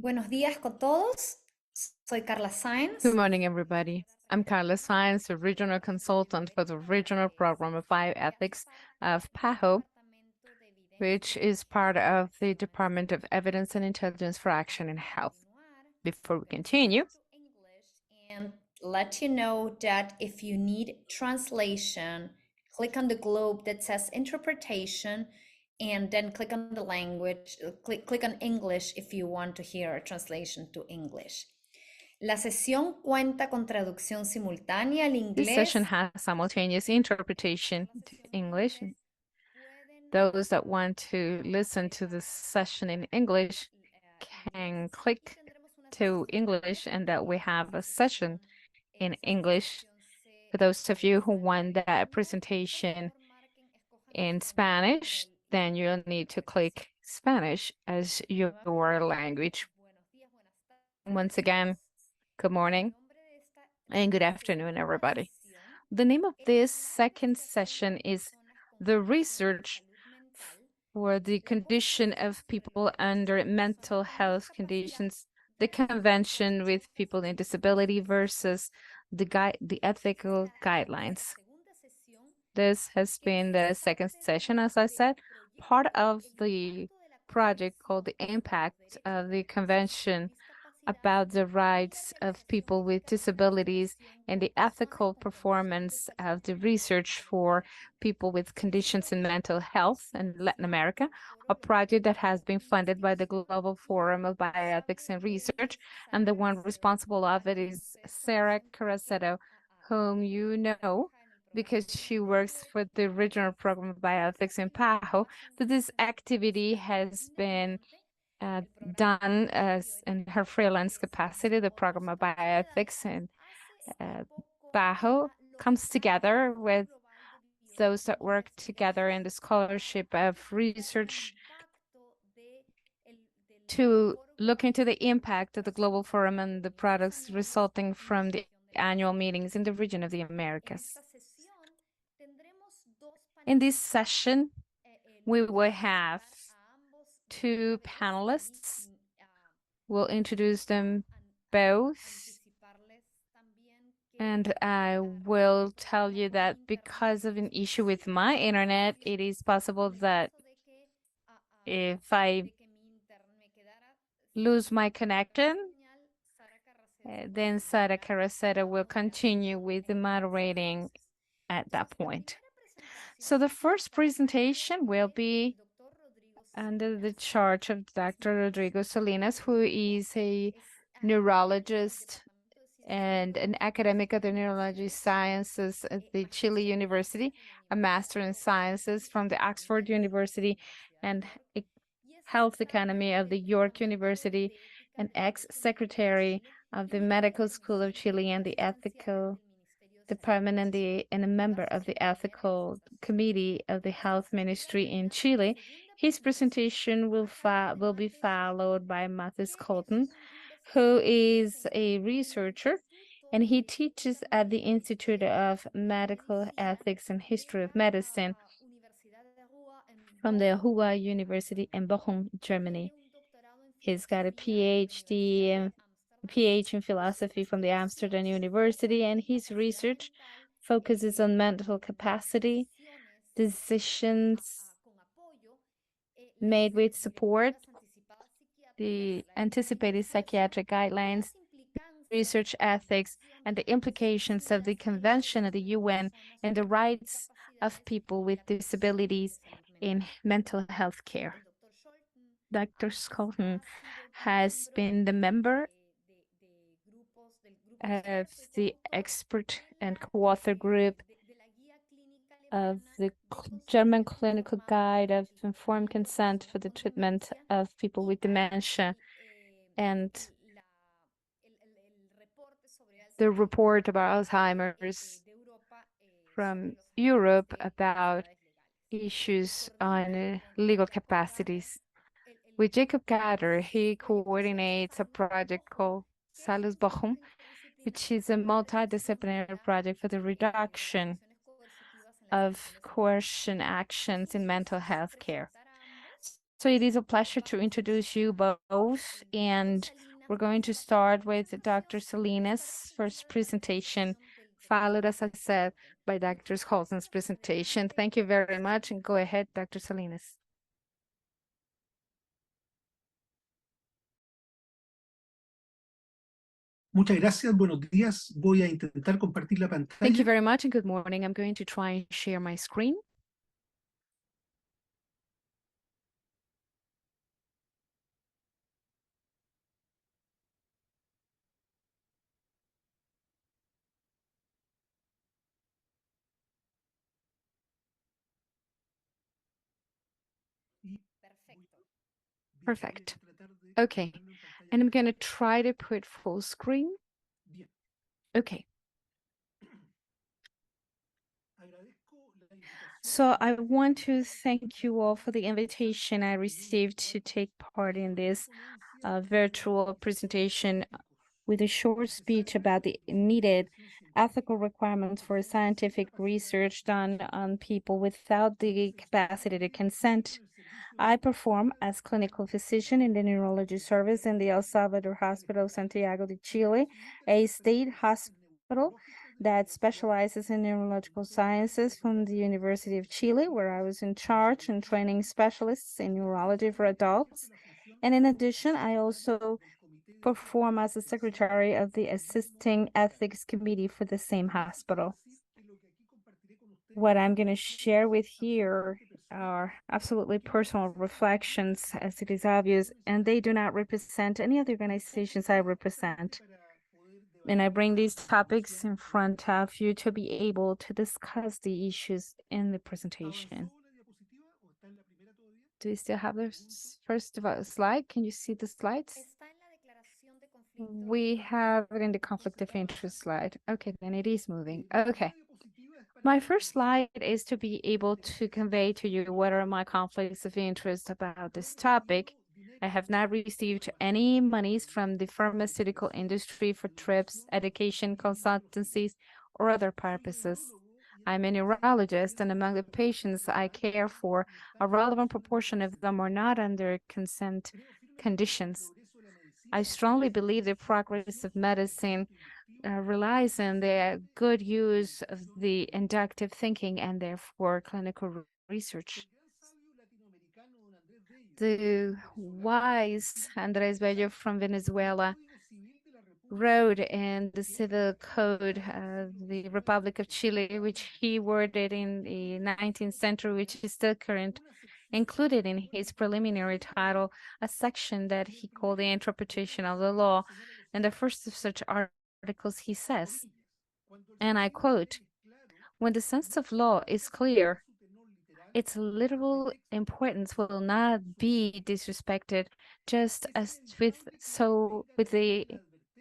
Buenos días con todos. Soy Carla Sáenz. Good morning, everybody. I'm Carla Sáenz, a regional consultant for the Regional Program of Bioethics of PAHO, which is part of the Department of Evidence and Intelligence for Action in Health. Before we continue, And let you know that if you need translation, click on the globe that says interpretation and then click on the language, click on English if you want to hear a translation to English. La sesión cuenta con traducción simultánea al this inglés. session has simultaneous interpretation to English. Those that want to listen to this session in English can click to English, and that we have a session in English. For those of you who want that presentation in Spanish, then you'll need to click Spanish as your language. Once again, good morning and good afternoon, everybody. The name of this second session is The Research for the Condition of People Under Mental Health Conditions, the Convention with People in Disability versus the ethical guidelines. This has been the second session, as I said, part of the project called the Impact of the Convention about the rights of people with disabilities and the ethical performance of the research for people with conditions in mental health in Latin America, a project that has been funded by the Global Forum of Bioethics and Research, and the one responsible of it is Sarah Caraceto, whom you know because she works for the regional program of bioethics in PAHO. But this activity has been done as in her freelance capacity. The program of bioethics in PAHO comes together with those that work together in the scholarship of research to look into the impact of the Global Forum and the products resulting from the annual meetings in the region of the Americas. In this session, we will have two panelists. We'll introduce them both. And I will tell you that because of an issue with my internet, it is possible that if I lose my connection, then Sara Caraceta will continue with the moderating at that point. So the first presentation will be under the charge of Dr. Rodrigo Salinas, who is a neurologist and an academic of the neurology sciences at the Chile University, a master in sciences from the Oxford University and Health Economy of the York University, an ex-secretary of the Medical School of Chile and the Ethical Department and a member of the Ethical Committee of the Health Ministry in Chile. His presentation will be followed by Mathis Colton, who is a researcher, and he teaches at the Institute of Medical Ethics and History of Medicine from the Ruhr University in Bochum, Germany. He's got a PhD in philosophy from the Amsterdam University, and his research focuses on mental capacity, decisions made with support, the anticipated psychiatric guidelines, research ethics, and the implications of the Convention of the UN and the rights of people with disabilities in mental health care. Dr. Skolton has been the member of the expert and co-author group of the German Clinical Guide of Informed Consent for the Treatment of People with Dementia, and the report about Alzheimer's from Europe about issues on legal capacities. With Jacob Gatter, he coordinates a project called Salus Bochum, which is a multidisciplinary project for the reduction of coercion actions in mental health care. So it is a pleasure to introduce you both, and we're going to start with Dr. Salinas' first presentation, followed, as I said, by Dr. Holton's presentation. Thank you very much, and go ahead, Dr. Salinas. Muchas gracias, buenos días. Voy a intentar compartir la Thank you pantalla. very much, and good morning. I'm going to try and share my screen. Perfect. Okay, and I'm going to try to put full screen. Okay. So I want to thank you all for the invitation I received to take part in this virtual presentation with a short speech about the needed ethical requirements for scientific research done on people without the capacity to consent. I perform as clinical physician in the neurology service in the El Salvador Hospital of Santiago de Chile, a state hospital that specializes in neurological sciences from the University of Chile, where I was in charge and training specialists in neurology for adults. And in addition, I also perform as the secretary of the Assisting Ethics Committee for the same hospital. What I'm going to share with here are absolutely personal reflections, as it is obvious, and they do not represent any of the organizations I represent. And I bring these topics in front of you to be able to discuss the issues in the presentation. Do you still have the first slide? Can you see the slides? We have it in the conflict of interest slide. Okay, then it is moving. Okay. My first slide is to be able to convey to you what are my conflicts of interest about this topic. I have not received any monies from the pharmaceutical industry for trips, education, consultancies, or other purposes. I'm a neurologist, and among the patients I care for, a relevant proportion of them are not under consent conditions. I strongly believe the progress of medicine relies on the good use of the inductive thinking and therefore clinical research. The wise Andrés Bello from Venezuela wrote in the Civil Code of the Republic of Chile, which he worded in the 19th century, which is still current, included in his preliminary title a section that he called the interpretation of the law. And the first of such articles he says, and I quote, "When the sense of law is clear, its literal importance will not be disrespected, just as with the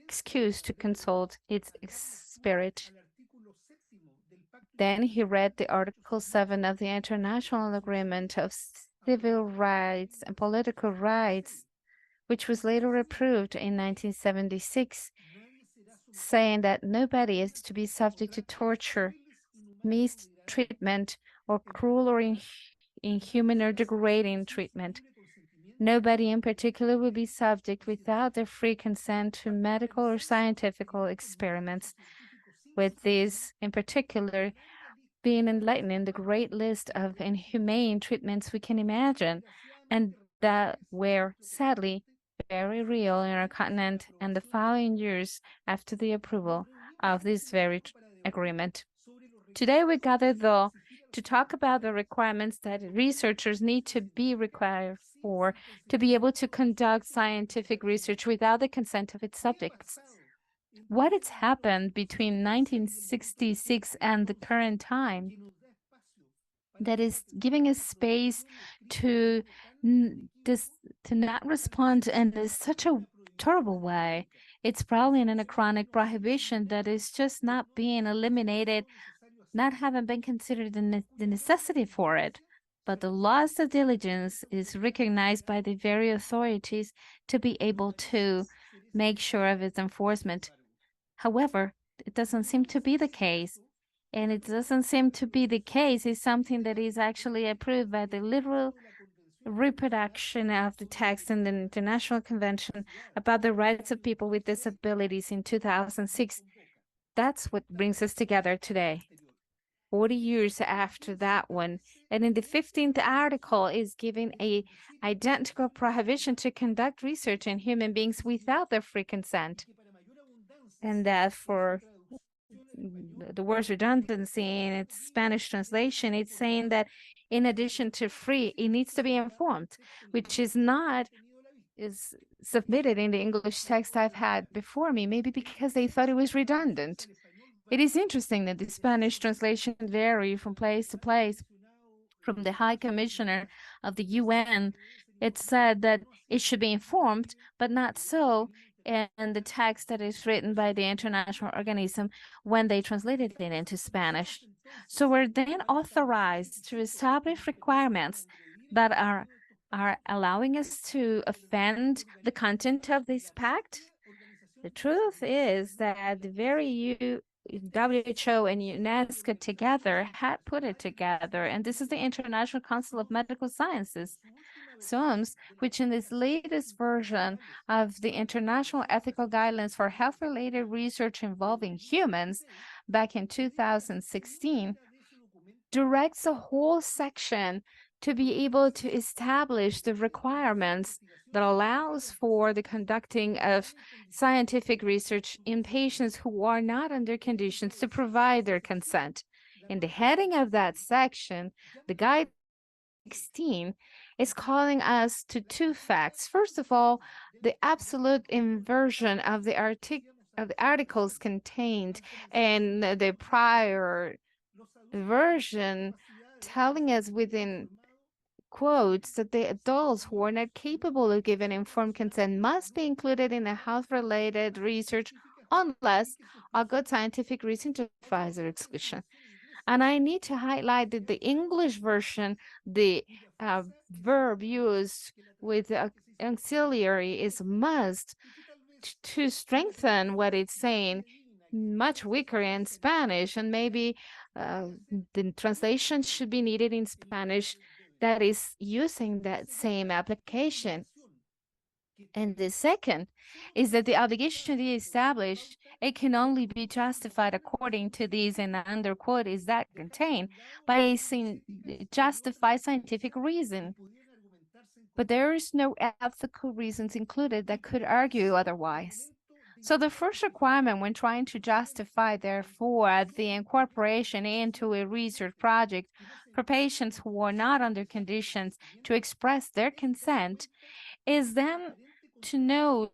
excuse to consult its spirit." Then he read the Article 7 of the International Agreement of Civil Rights and Political Rights, which was later approved in 1976, saying that nobody is to be subject to torture, mistreatment, or cruel or inhuman or degrading treatment. Nobody in particular will be subject without their free consent to medical or scientific experiments, with these in particular being enlightened in the great list of inhumane treatments we can imagine, and that were sadly very real in our continent and the following years after the approval of this very agreement. Today we gather, though, to talk about the requirements that researchers need to be required for to be able to conduct scientific research without the consent of its subjects. What has happened between 1966 and the current time that is giving us space to not respond in such a terrible way? It's probably an anachronic prohibition that is just not being eliminated, not having been considered the necessity for it. But the loss of diligence is recognized by the very authorities to be able to make sure of its enforcement. However, it doesn't seem to be the case. And it doesn't seem to be the case is something that is actually approved by the literal reproduction of the text in the International Convention about the Rights of People with Disabilities in 2006. That's what brings us together today. 40 years after that one. And in the 15th article is giving a identical prohibition to conduct research in human beings without their free consent. And that for the word's redundancy in its Spanish translation, it's saying that in addition to free, it needs to be informed, which is not is submitted in the English text I've had before me, maybe because they thought it was redundant. It is interesting that the Spanish translation vary from place to place. From the High Commissioner of the UN, it said that it should be informed, but not so in the text that is written by the international organism when they translated it into Spanish. So we're then authorized to establish requirements that are allowing us to offend the content of this pact. The truth is that the very WHO and UNESCO together had put it together, and this is the International Council of Medical Sciences, CIOMS, which in this latest version of the International Ethical Guidelines for Health-Related Research Involving Humans back in 2016, directs a whole section to be able to establish the requirements that allows for the conducting of scientific research in patients who are not under conditions to provide their consent. In the heading of that section, the guide 16 is calling us to two facts. First of all, the absolute inversion of the articles contained in the prior version, telling us within quotes that the adults who are not capable of giving informed consent must be included in the health-related research unless a good scientific reason justifies their exclusion. And I need to highlight that the English version, the verb used with the auxiliary is must to strengthen what it's saying, much weaker in Spanish, and maybe the translation should be needed in Spanish that is using that same application. And the second is that the obligation to be established, it can only be justified according to these, and under quote is that contained by a justified scientific reason. But there is no ethical reasons included that could argue otherwise. So the first requirement when trying to justify, therefore, the incorporation into a research project for patients who are not under conditions to express their consent is then to note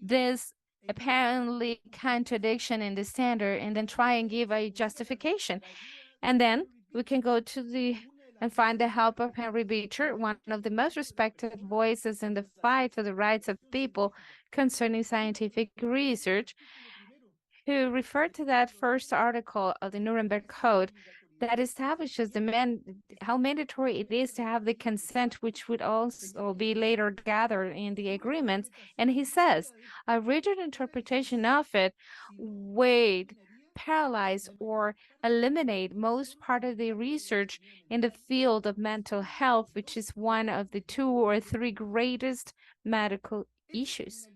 this apparently contradiction in the standard and then try and give a justification. And then we can go to the and find the help of Henry Beecher, one of the most respected voices in the fight for the rights of people concerning scientific research, who referred to that first article of the Nuremberg Code that establishes how mandatory it is to have the consent, which would also be later gathered in the agreements. And he says, a rigid interpretation of it would paralyze or eliminate most part of the research in the field of mental health, which is one of the 2 or 3 greatest medical issues.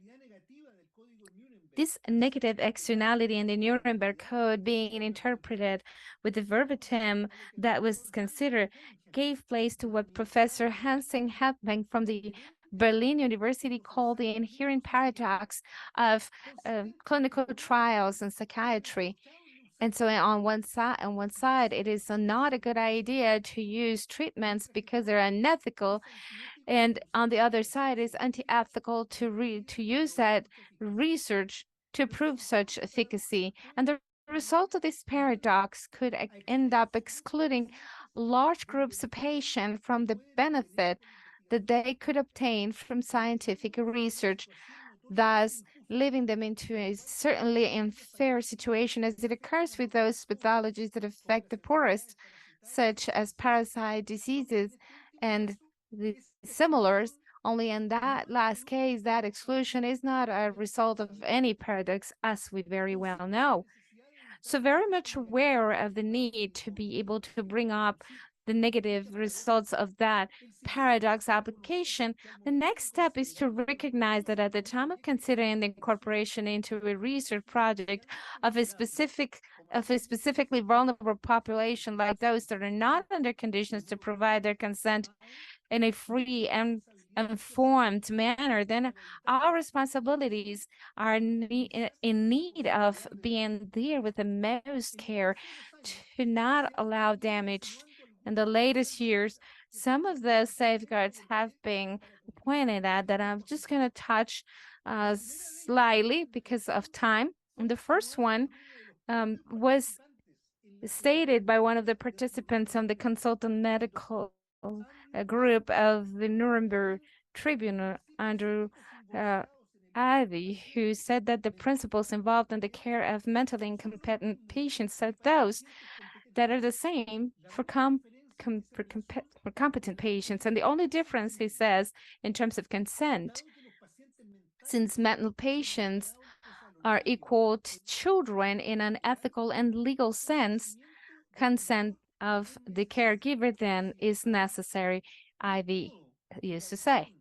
This negative externality in the Nuremberg Code being interpreted with the verbatim that was considered gave place to what Professor Hansing Hepbank from the Berlin University called the inherent paradox of clinical trials in psychiatry. And so on one side, it is not a good idea to use treatments because they're unethical. And on the other side, it's unethical to use that research to prove such efficacy. And the result of this paradox could end up excluding large groups of patients from the benefit that they could obtain from scientific research, thus leaving them into a certainly unfair situation as it occurs with those pathologies that affect the poorest, such as parasite diseases and the similars. Only in that last case, that exclusion is not a result of any paradox, as we very well know. So very much aware of the need to be able to bring up the negative results of that paradox application, the next step is to recognize that at the time of considering the incorporation into a research project of a specifically vulnerable population like those that are not under conditions to provide their consent in a free and informed manner, then our responsibilities are in need of being there with the most care to not allow damage. In the latest years, some of the safeguards have been pointed at that I'm just going to touch slightly because of time. And the first one was stated by one of the participants on the consultant medical group of the Nuremberg Tribunal, Andrew Ivy, who said that the principles involved in the care of mentally incompetent patients are those that are the same for competent patients. And the only difference, he says, in terms of consent, since mental patients are equal to children in an ethical and legal sense, consent of the caregiver then is necessary, Ivy used to say.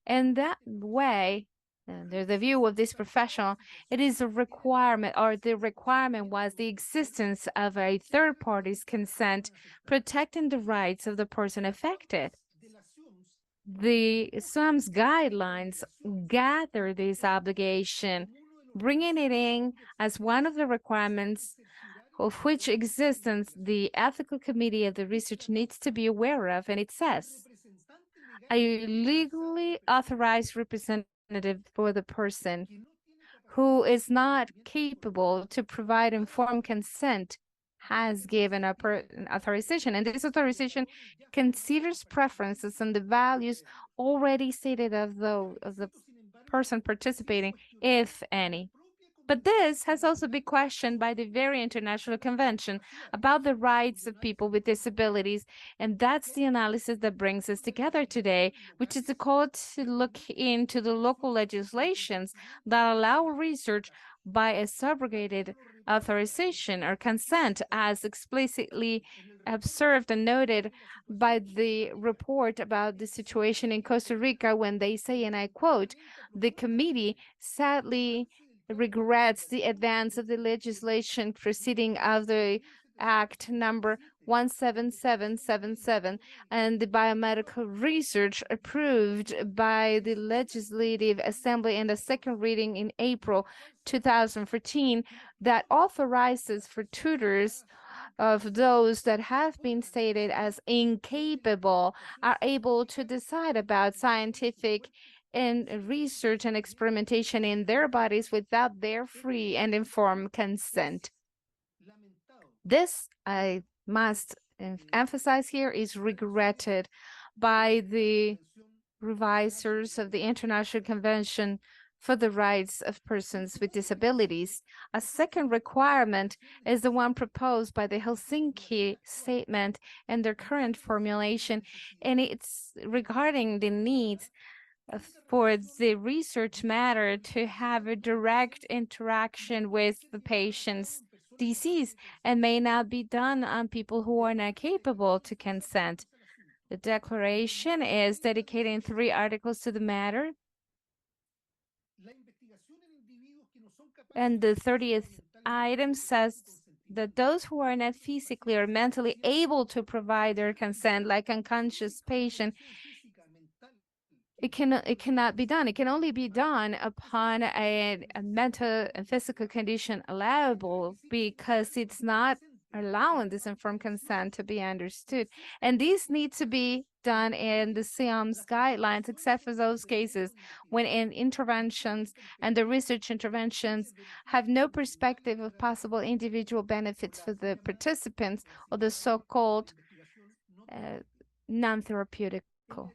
And that way, under the view of this professional, it is a requirement, or the requirement was the existence of a third party's consent protecting the rights of the person affected. The CIOMS guidelines gather this obligation, bringing it in as one of the requirements of which existence the ethical committee of the research needs to be aware of. And it says, a legally authorized representative for the person who is not capable to provide informed consent has given an authorization, and this authorization considers preferences and the values already stated of the person participating, if any. But this has also been questioned by the very International Convention about the rights of people with disabilities. And that's the analysis that brings us together today, which is the call to look into the local legislations that allow research by a subrogated authorization or consent, as explicitly observed and noted by the report about the situation in Costa Rica, when they say, and I quote, the committee sadly regrets the advance of the legislation proceeding of the Act number 17777 and the biomedical research approved by the Legislative Assembly in the second reading in April 2014 that authorizes for tutors of those that have been stated as incapable are able to decide about scientific and research and experimentation in their bodies without their free and informed consent. This, I must emphasize here, is regretted by the revisers of the International Convention for the Rights of Persons with Disabilities. A second requirement is the one proposed by the Helsinki Statement and their current formulation, and it's regarding the needs for the research matter to have a direct interaction with the patient's disease and may not be done on people who are not capable to consent. The declaration is dedicating 3 articles to the matter. And the 30th item says that those who are not physically or mentally able to provide their consent, like unconscious patient, it cannot be done. It can only be done upon a mental and physical condition allowable, because it's not allowing this informed consent to be understood. And these need to be done in the CIOMS guidelines, except for those cases when in interventions and the research interventions have no perspective of possible individual benefits for the participants, or the so-called non-therapeutical.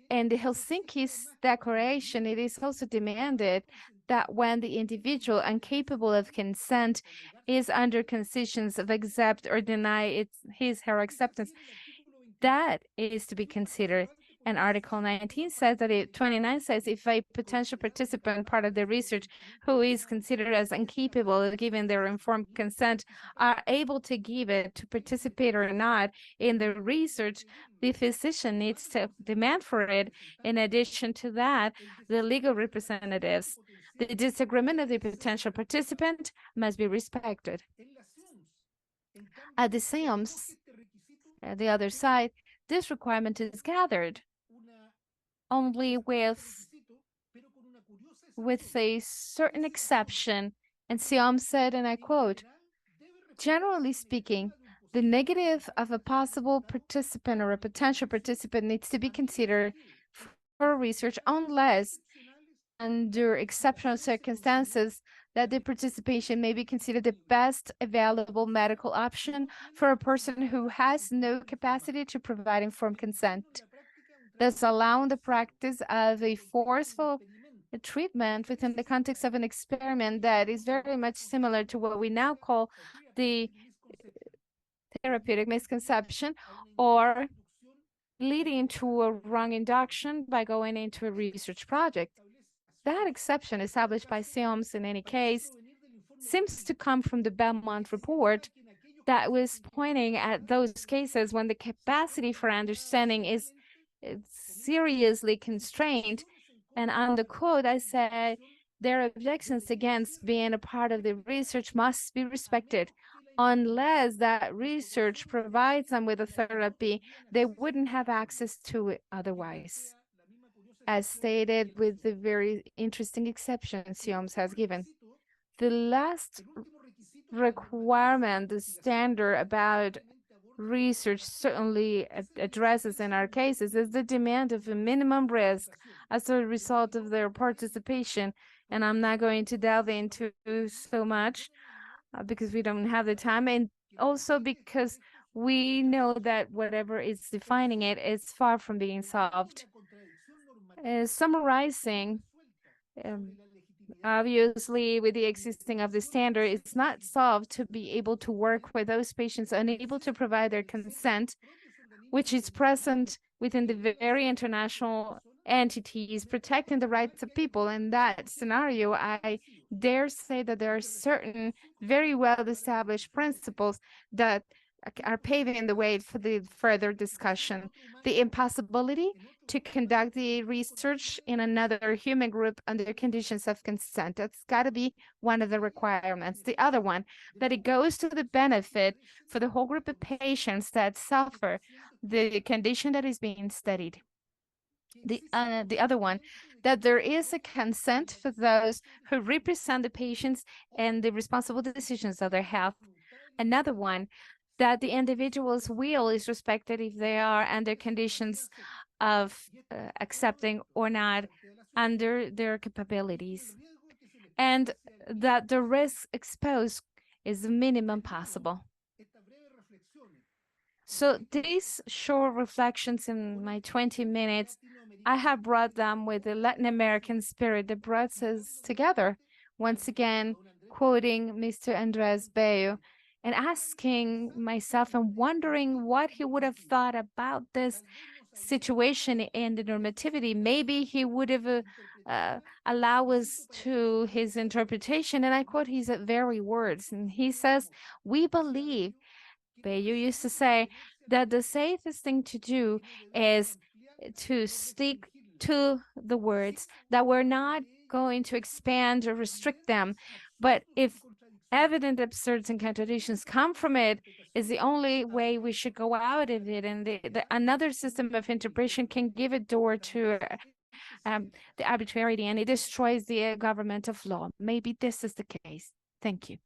In the Helsinki Declaration, it is also demanded that when the individual incapable of consent is under conditions of accept or deny his her acceptance, that is to be considered. And Article 19 says that 29 says if a potential participant part of the research who is considered as incapable of giving their informed consent are able to give it to participate or not in the research, the physician needs to demand for it. In addition to that, the legal representatives, the disagreement of the potential participant must be respected. At the CIOMS, the other side, this requirement is gathered only with a certain exception. And CIOMS said, and I quote, generally speaking, the negative of a possible participant or a potential participant needs to be considered for research unless, under exceptional circumstances, that the participation may be considered the best available medical option for a person who has no capacity to provide informed consent, thus allowing the practice of a forceful treatment within the context of an experiment that is very much similar to what we now call the therapeutic misconception, or leading to a wrong induction by going into a research project. That exception established by CIOMS in any case seems to come from the Belmont report that was pointing at those cases when the capacity for understanding is seriously constrained. And on the quote, I said, their objections against being a part of the research must be respected. Unless that research provides them with a therapy, they wouldn't have access to it otherwise, as stated with the very interesting exception CIOMS has given. The last requirement, the standard about research certainly addresses in our cases, is the demand of a minimum risk as a result of their participation. And I'm not going to delve into so much because we don't have the time, and also because we know that whatever is defining it is far from being solved. Summarizing, obviously, with the existing of the standard, it's not solved to be able to work with those patients unable to provide their consent, which is present within the very international entities protecting the rights of people. In that scenario, I dare say that there are certain very well-established principles that are paving the way for the further discussion. The impossibility to conduct the research in another human group under conditions of consent. That's got to be one of the requirements. The other one, that it goes to the benefit for the whole group of patients that suffer the condition that is being studied. The other one, that there is a consent for those who represent the patients and the responsible decisions of their health. Another one, that the individual's will is respected if they are under conditions of accepting or not under their capabilities, and that the risk exposed is the minimum possible. So these short reflections in my 20 minutes, I have brought them with the Latin American spirit that brought us together. Once again, quoting Mr. Andres Bello and asking myself and wondering what he would have thought about this situation and the normativity. Maybe he would have allowed us to his interpretation. And I quote his very words. And he says, we believe, Bello used to say, that the safest thing to do is to stick to the words, that we're not going to expand or restrict them. But if evident absurds and contradictions come from it, is the only way we should go out of it. And another system of interpretation can give a door to the arbitrarity, and it destroys the government of law. Maybe this is the case. Thank you.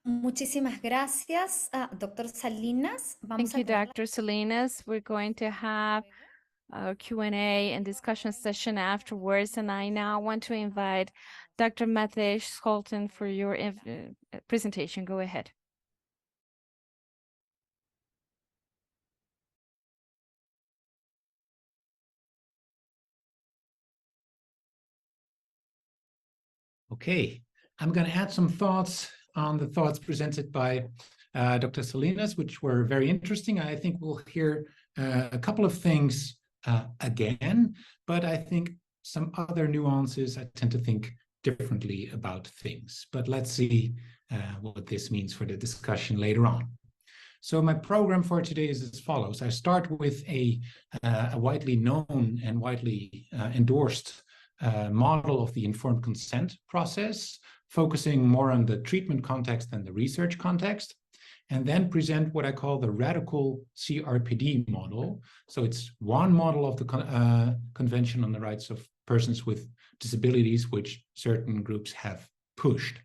Muchísimas gracias, Dr. Salinas. Thank you, Dr. Salinas. We're going to have a Q&A and discussion session afterwards, and I now want to invite Dr. Matej Scholten for your presentation. Go ahead. Okay, I'm going to add some thoughts on the thoughts presented by Dr. Salinas, which were very interesting. I think we'll hear a couple of things again, but I think some other nuances. I tend to think differently about things, but let's see what this means for the discussion later on. So my program for today is as follows. I start with a widely known and widely endorsed model of the informed consent process, focusing more on the treatment context than the research context, and then present what I call the radical CRPD model. So it's one model of the Convention on the Rights of Persons with Disabilities, which certain groups have pushed.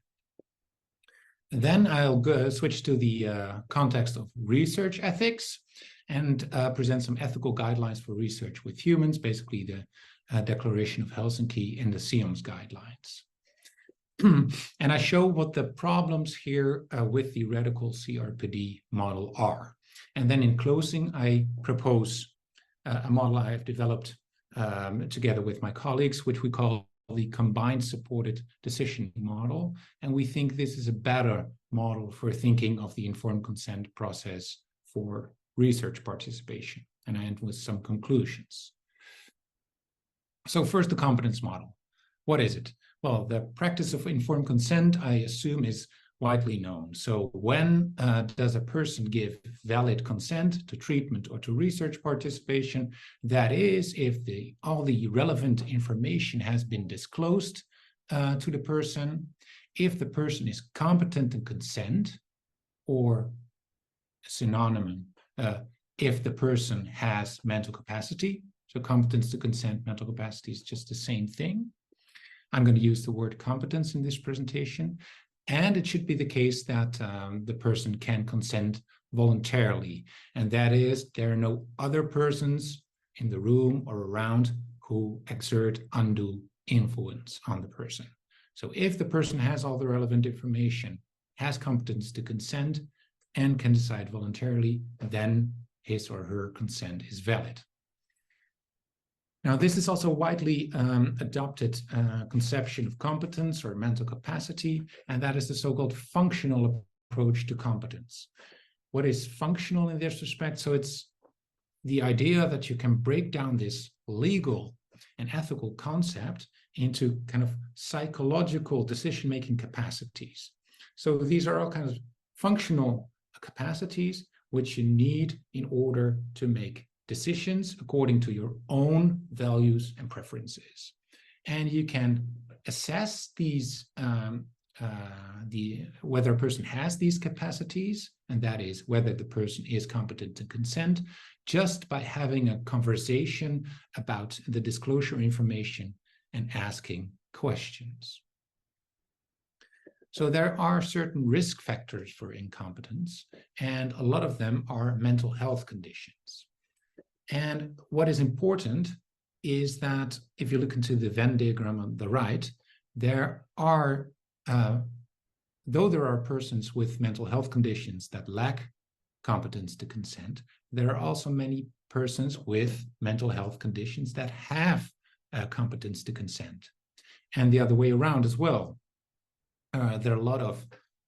And then I'll switch to the context of research ethics and present some ethical guidelines for research with humans, basically the Declaration of Helsinki and the CIOMS guidelines. And I show what the problems here with the radical CRPD model are. And then in closing, I propose a model I have developed together with my colleagues, which we call the combined supported decision model. And we think this is a better model for thinking of the informed consent process for research participation. And I end with some conclusions. So first, the competence model. What is it? Well, the practice of informed consent, I assume, is widely known. So when does a person give valid consent to treatment or to research participation? That is, if all the relevant information has been disclosed to the person, if the person is competent to consent, or synonym, if the person has mental capacity. So competence to consent, mental capacity is just the same thing. I'm going to use the word competence in this presentation. And it should be the case that the person can consent voluntarily. And that is, there are no other persons in the room or around who exert undue influence on the person. So if the person has all the relevant information, has competence to consent, and can decide voluntarily, then his or her consent is valid. Now, this is also a widely adopted conception of competence or mental capacity, and that is the so-called functional approach to competence. What is functional in this respect? So it's the idea that you can break down this legal and ethical concept into kind of psychological decision-making capacities. So these are all kinds of functional capacities which you need in order to make decisions according to your own values and preferences. And you can assess these, whether a person has these capacities, and that is whether the person is competent to consent, just by having a conversation about the disclosure information and asking questions. So there are certain risk factors for incompetence, and a lot of them are mental health conditions. And what is important is that if you look into the Venn diagram on the right, there are, though there are persons with mental health conditions that lack competence to consent, there are also many persons with mental health conditions that have competence to consent. And the other way around as well. There are a lot of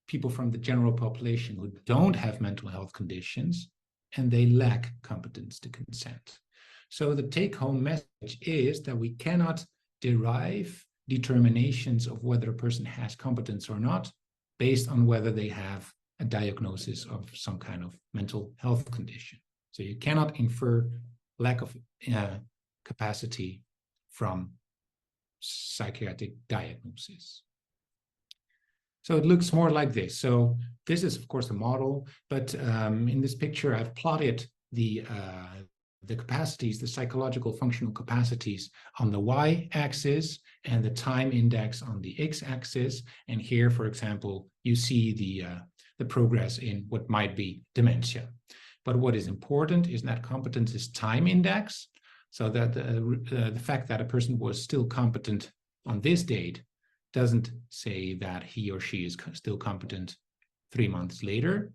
people from the general population who don't have mental health conditions, and they lack competence to consent. So the take-home message is that we cannot derive determinations of whether a person has competence or not based on whether they have a diagnosis of some kind of mental health condition. So you cannot infer lack of capacity from psychiatric diagnosis. So it looks more like this. So this is, of course, a model, but in this picture, I've plotted the capacities, the psychological functional capacities on the y-axis and the time index on the x-axis. And here, for example, you see the progress in what might be dementia. But what is important is that competence is time index, so that the fact that a person was still competent on this date doesn't say that he or she is still competent 3 months later.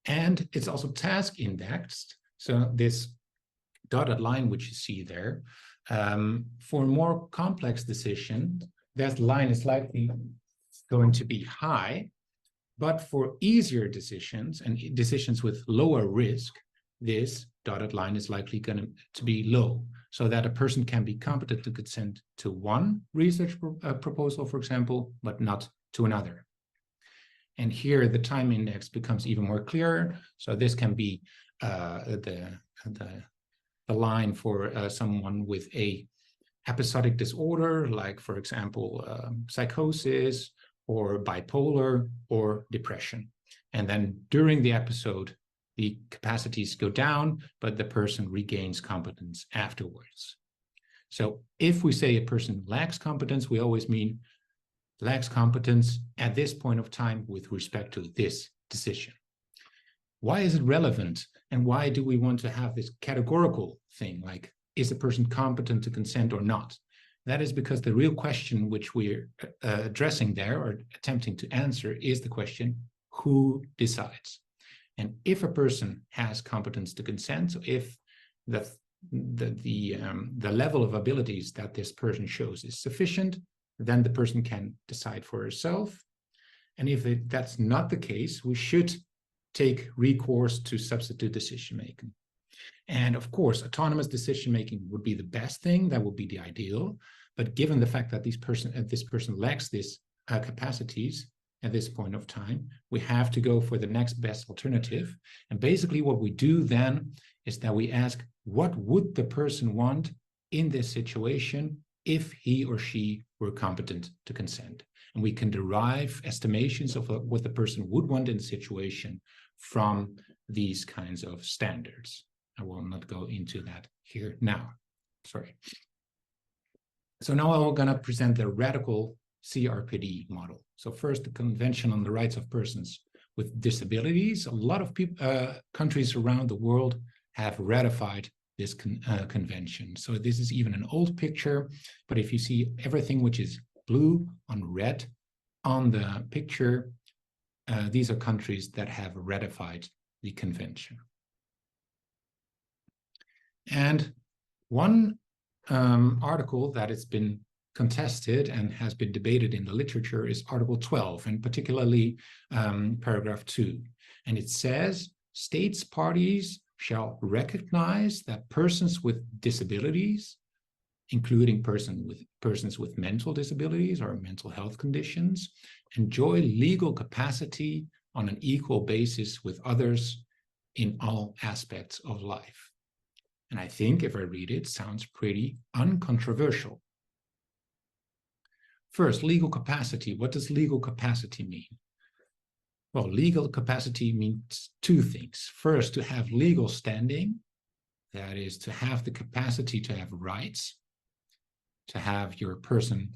And it's also task indexed. So this dotted line, which you see there, for more complex decisions, that line is likely going to be high. But for easier decisions and decisions with lower risk, this dotted line is likely going to be low, so that a person can be competent to consent to one research proposal, for example, but not to another. And here the time index becomes even more clear. So this can be the line for someone with a episodic disorder, like, for example, psychosis or bipolar or depression. And then during the episode, the capacities go down, but the person regains competence afterwards. So if we say a person lacks competence, we always mean lacks competence at this point of time with respect to this decision. Why is it relevant? And why do we want to have this categorical thing, like, is a person competent to consent or not? That is because the real question which we're addressing there or attempting to answer is the question, who decides? And if a person has competence to consent, so if the level of abilities that this person shows is sufficient, then the person can decide for herself. And if that's not the case, we should take recourse to substitute decision-making. And of course, autonomous decision-making would be the best thing, that would be the ideal. But given the fact that this person lacks these capacities at this point of time, we have to go for the next best alternative. And basically what we do then is that we ask, what would the person want in this situation if he or she were competent to consent? And we can derive estimations of what the person would want in the situation from these kinds of standards. I will not go into that here now. Sorry. So now I'm going to present the radical CRPD model. So first, the Convention on the Rights of Persons with Disabilities. A lot of countries around the world have ratified this convention. So this is even an old picture, but if you see everything which is blue on red on the picture, these are countries that have ratified the convention. And one article that has been contested and has been debated in the literature is Article 12, and particularly paragraph 2. And it says, states parties shall recognize that persons with disabilities, including persons with mental disabilities or mental health conditions, enjoy legal capacity on an equal basis with others in all aspects of life. And I think if I read it, sounds pretty uncontroversial. First, legal capacity. What does legal capacity mean? Well, legal capacity means two things. First, to have legal standing, that is to have the capacity to have rights, to have your person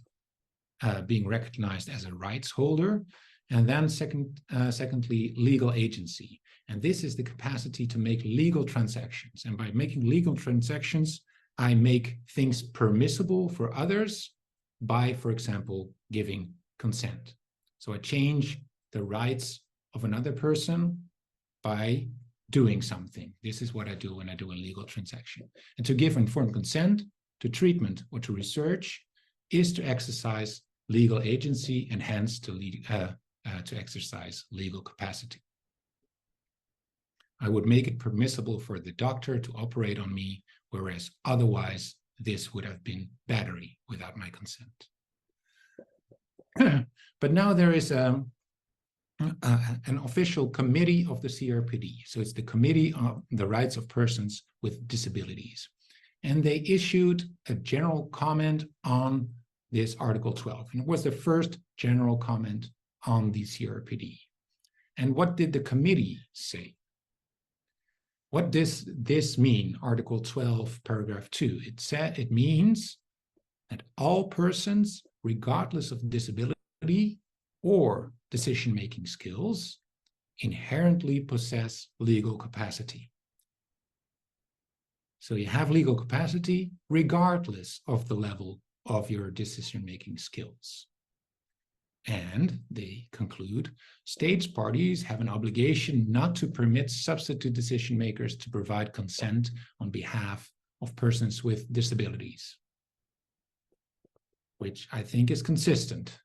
being recognized as a rights holder. And then secondly, legal agency. And this is the capacity to make legal transactions. And by making legal transactions, I make things permissible for others by, for example, giving consent. So I change the rights of another person by doing something. This is what I do when I do a legal transaction. And to give informed consent to treatment or to research is to exercise legal agency and hence to exercise legal capacity. I would make it permissible for the doctor to operate on me, whereas otherwise this would have been battery without my consent. But now there is an official committee of the CRPD. So it's the Committee on the Rights of Persons with Disabilities. And they issued a general comment on this Article 12. And it was the first general comment on the CRPD. And what did the committee say? What does this mean, Article 12, paragraph 2? It means that all persons, regardless of disability or decision-making skills, inherently possess legal capacity. So you have legal capacity regardless of the level of your decision-making skills. And they conclude, states parties have an obligation not to permit substitute decision makers to provide consent on behalf of persons with disabilities, which I think is consistent,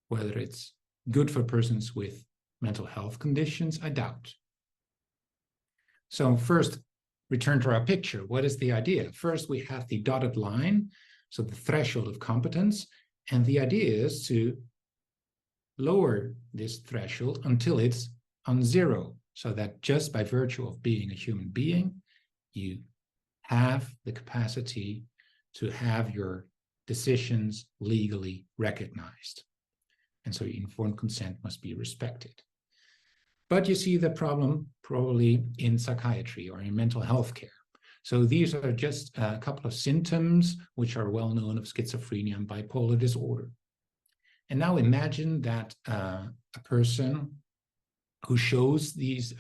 whether it's good for persons with mental health conditions? I doubt. So first, return to our picture. What is the idea? First, we have the dotted line, so the threshold of competence. And the idea is to lower this threshold until it's on zero, so that just by virtue of being a human being, you have the capacity to have your decisions legally recognized. And so informed consent must be respected. But you see the problem probably in psychiatry or in mental health care. So these are just a couple of symptoms which are well known of schizophrenia and bipolar disorder. And now imagine that a person who shows these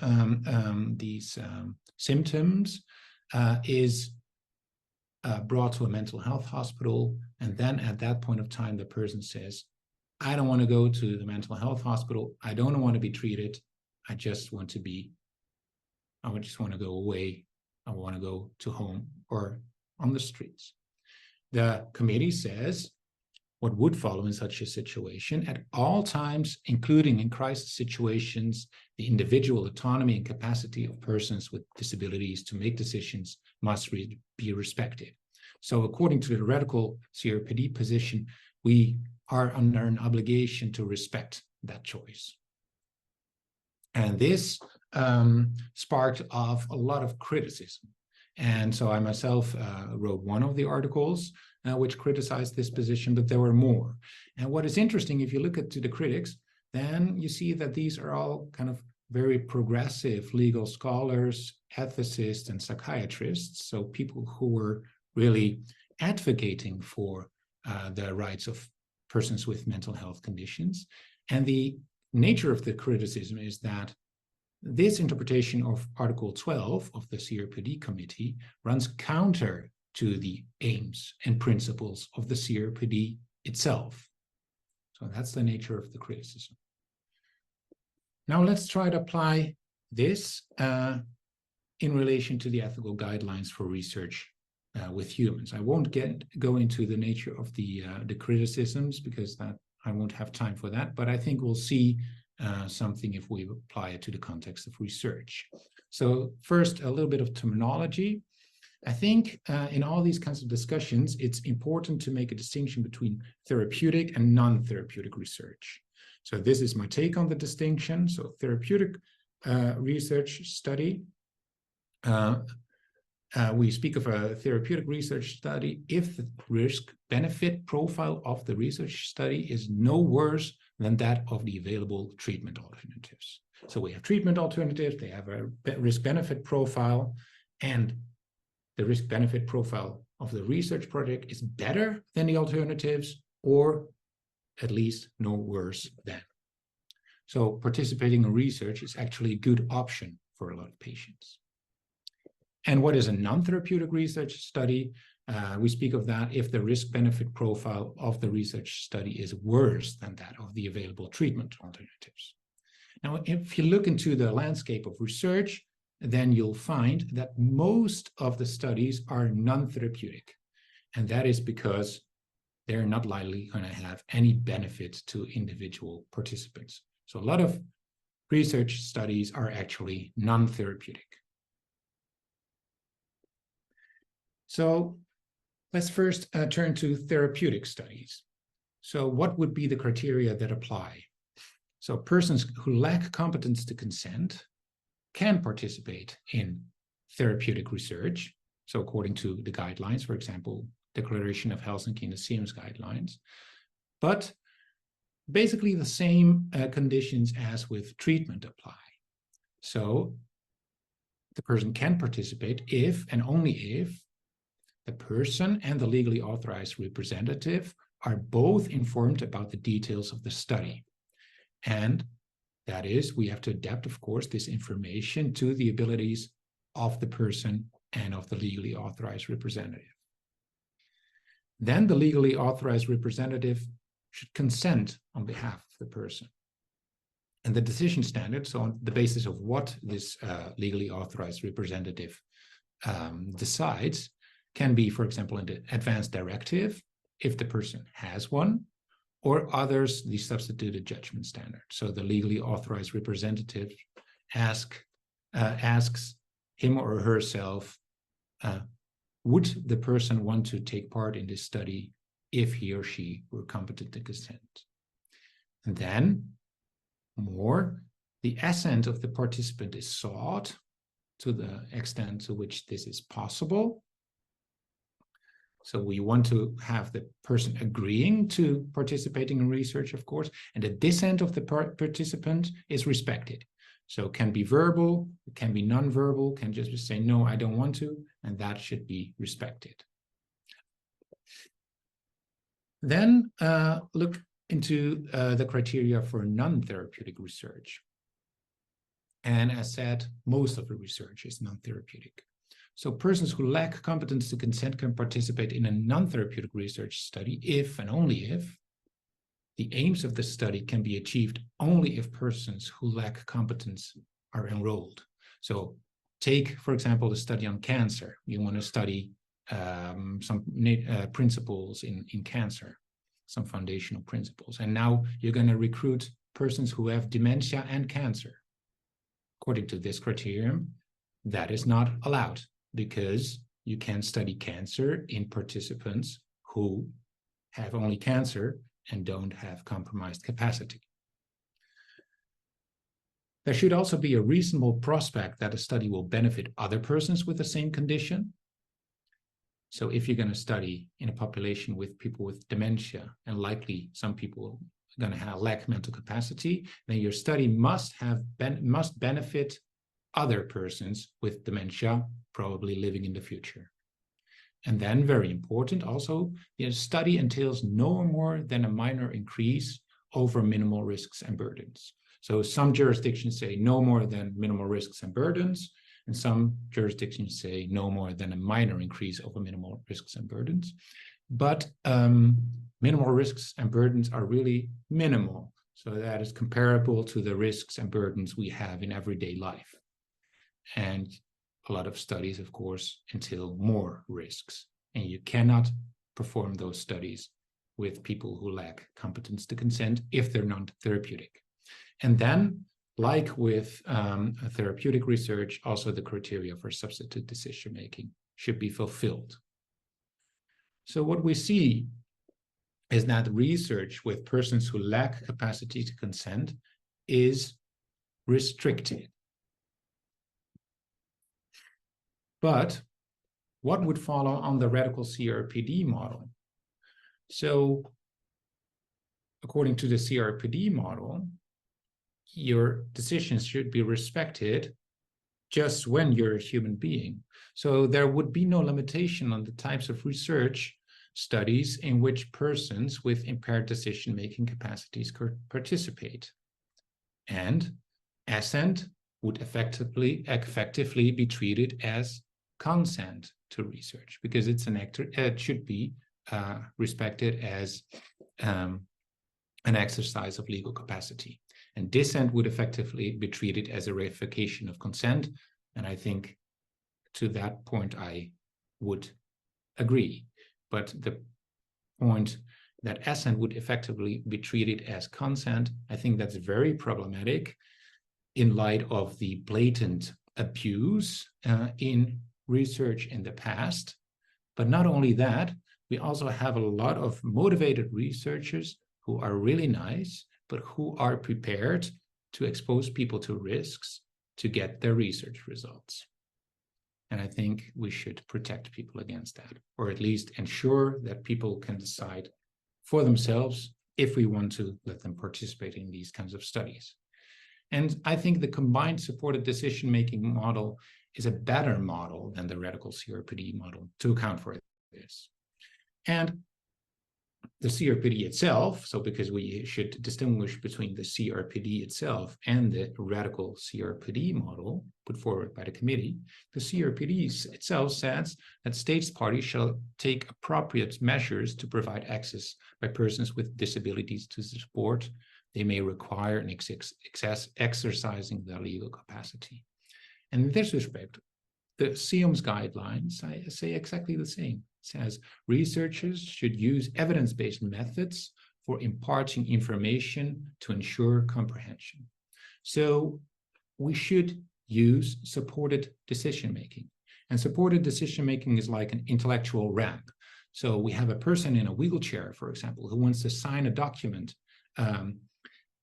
symptoms is brought to a mental health hospital, and then at that point of time, the person says, I don't want to go to the mental health hospital. I don't want to be treated. I just want to go away. I want to go to home or on the streets. The committee says what would follow in such a situation: at all times, including in crisis situations, the individual autonomy and capacity of persons with disabilities to make decisions must be respected. So according to the radical CRPD position, we are under an obligation to respect that choice. And this sparked off a lot of criticism. And so I myself wrote one of the articles which criticized this position, but there were more. And what is interesting, if you look at to the critics, then you see that these are all kind of very progressive legal scholars, ethicists, and psychiatrists. So people who were really advocating for the rights of persons with mental health conditions. And the nature of the criticism is that this interpretation of Article 12 of the CRPD committee runs counter to the aims and principles of the CRPD itself. So that's the nature of the criticism. Now let's try to apply this in relation to the ethical guidelines for research with humans. I won't go into the nature of the criticisms, because that I won't have time for that, but I think we'll see something if we apply it to the context of research. So first, a little bit of terminology. I think in all these kinds of discussions, it's important to make a distinction between therapeutic and non-therapeutic research. So this is my take on the distinction. So therapeutic research study, we speak of a therapeutic research study if the risk-benefit profile of the research study is no worse than that of the available treatment alternatives. So we have treatment alternatives, they have a risk-benefit profile, and the risk-benefit profile of the research project is better than the alternatives, or at least no worse than. So participating in research is actually a good option for a lot of patients. And what is a non-therapeutic research study? We speak of that if the risk-benefit profile of the research study is worse than that of the available treatment alternatives. Now, if you look into the landscape of research, then you'll find that most of the studies are non-therapeutic. And that is because they're not likely going to have any benefit to individual participants. So a lot of research studies are actually non-therapeutic. So let's first turn to therapeutic studies. So what would be the criteria that apply? So persons who lack competence to consent can participate in therapeutic research. So according to the guidelines, for example, Declaration of Helsinki and the CIOMS guidelines, but basically the same conditions as with treatment apply. So the person can participate if and only if the person and the legally authorized representative are both informed about the details of the study. And that is, we have to adapt, of course, this information to the abilities of the person and of the legally authorized representative. Then the legally authorized representative should consent on behalf of the person. And the decision standard, so on the basis of what this legally authorized representative decides, can be, for example, an advance directive, if the person has one, or others, the substituted judgment standard. So the legally authorized representative asks him or herself, would the person want to take part in this study if he or she were competent to consent? And then, more, the assent of the participant is sought to the extent to which this is possible. So we want to have the person agreeing to participating in research, of course, and the dissent of the participant is respected. So it can be verbal, it can be non-verbal, can just say, no, I don't want to, and that should be respected. Then look into the criteria for non-therapeutic research. And as said, most of the research is non-therapeutic. So persons who lack competence to consent can participate in a non-therapeutic research study if and only if the aims of the study can be achieved only if persons who lack competence are enrolled. So take, for example, the study on cancer. You want to study some principles in cancer, some foundational principles. And now you're going to recruit persons who have dementia and cancer. According to this criterion, that is not allowed, because you can study cancer in participants who have only cancer and don't have compromised capacity. There should also be a reasonable prospect that a study will benefit other persons with the same condition. So if you're going to study in a population with people with dementia, and likely some people are going to lack mental capacity, then your study must benefit other persons with dementia, probably living in the future. And then, very important also, the study entails no more than a minor increase over minimal risks and burdens. So some jurisdictions say no more than minimal risks and burdens, and some jurisdictions say no more than a minor increase over minimal risks and burdens. But minimal risks and burdens are really minimal. So that is comparable to the risks and burdens we have in everyday life. And a lot of studies, of course, entail more risks. And you cannot perform those studies with people who lack competence to consent if they're non-therapeutic. And then, like with therapeutic research, also the criteria for substitute decision-making should be fulfilled. So what we see is that research with persons who lack capacity to consent is restricted. But what would follow on the radical CRPD model? So according to the CRPD model, your decisions should be respected just when you're a human being. So there would be no limitation on the types of research studies in which persons with impaired decision-making capacities could participate. And assent would effectively be treated as consent to research, because it's it should be respected as an exercise of legal capacity. And dissent would effectively be treated as a ratification of consent. And I think to that point, I would agree. But the point that assent would effectively be treated as consent, I think that's very problematic in light of the blatant abuse in research in the past. But not only that, we also have a lot of motivated researchers who are really nice, but who are prepared to expose people to risks to get their research results. And I think we should protect people against that, or at least ensure that people can decide for themselves if we want to let them participate in these kinds of studies. And I think the combined supported decision-making model is a better model than the radical CRPD model to account for this. And the CRPD itself, so because we should distinguish between the CRPD itself and the radical CRPD model put forward by the committee, the CRPD itself says that states parties shall take appropriate measures to provide access by persons with disabilities to support they may require in exercising their legal capacity. And in this respect, the CIOMS guidelines say exactly the same. It says researchers should use evidence-based methods for imparting information to ensure comprehension. So we should use supported decision-making. And supported decision-making is like an intellectual ramp. So we have a person in a wheelchair, for example, who wants to sign a document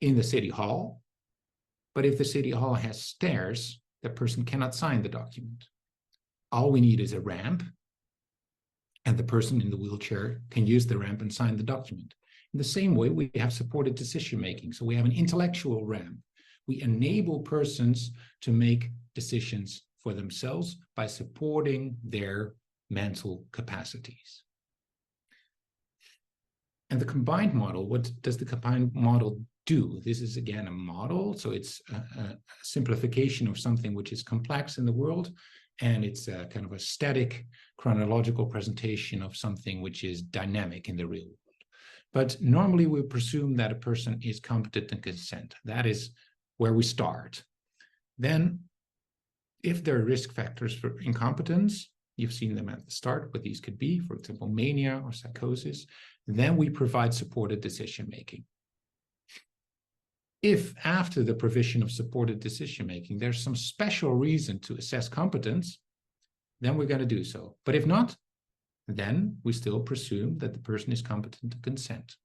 in the city hall. But if the city hall has stairs, the person cannot sign the document. All we need is a ramp, and the person in the wheelchair can use the ramp and sign the document. In the same way, we have supported decision-making. So we have an intellectual ramp. We enable persons to make decisions for themselves by supporting their mental capacities. And the combined model, what does the combined model do? This is again a model, so it's a simplification of something which is complex in the world, and it's a kind of a static chronological presentation of something which is dynamic in the real world. But normally we presume that a person is competent and consent. That is where we start. Then, if there are risk factors for incompetence, you've seen them at the start, what these could be, for example, mania or psychosis, then we provide supported decision-making. If after the provision of supported decision-making, there's some special reason to assess competence, then we're going to do so. But if not, then we still presume that the person is competent to consent.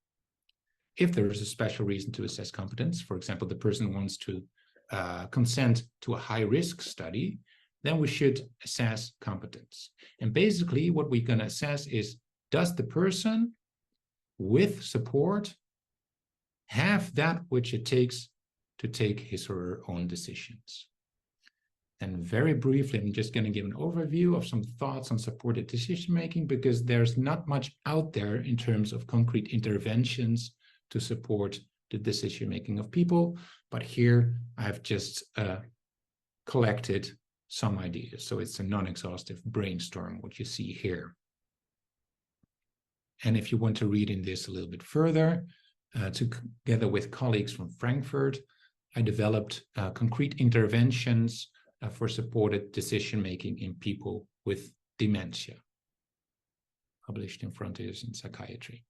If there is a special reason to assess competence, for example, the person wants to consent to a high-risk study, then we should assess competence. And basically what we're going to assess is, does the person with support have that which it takes to take his or her own decisions? And very briefly, I'm just going to give an overview of some thoughts on supported decision-making, because there's not much out there in terms of concrete interventions to support the decision-making of people. But here I've just collected some ideas. So it's a non-exhaustive brainstorm, what you see here. And if you want to read in this a little bit further, together with colleagues from Frankfurt, I developed concrete interventions for supported decision-making in people with dementia, published in Frontiers in Psychiatry.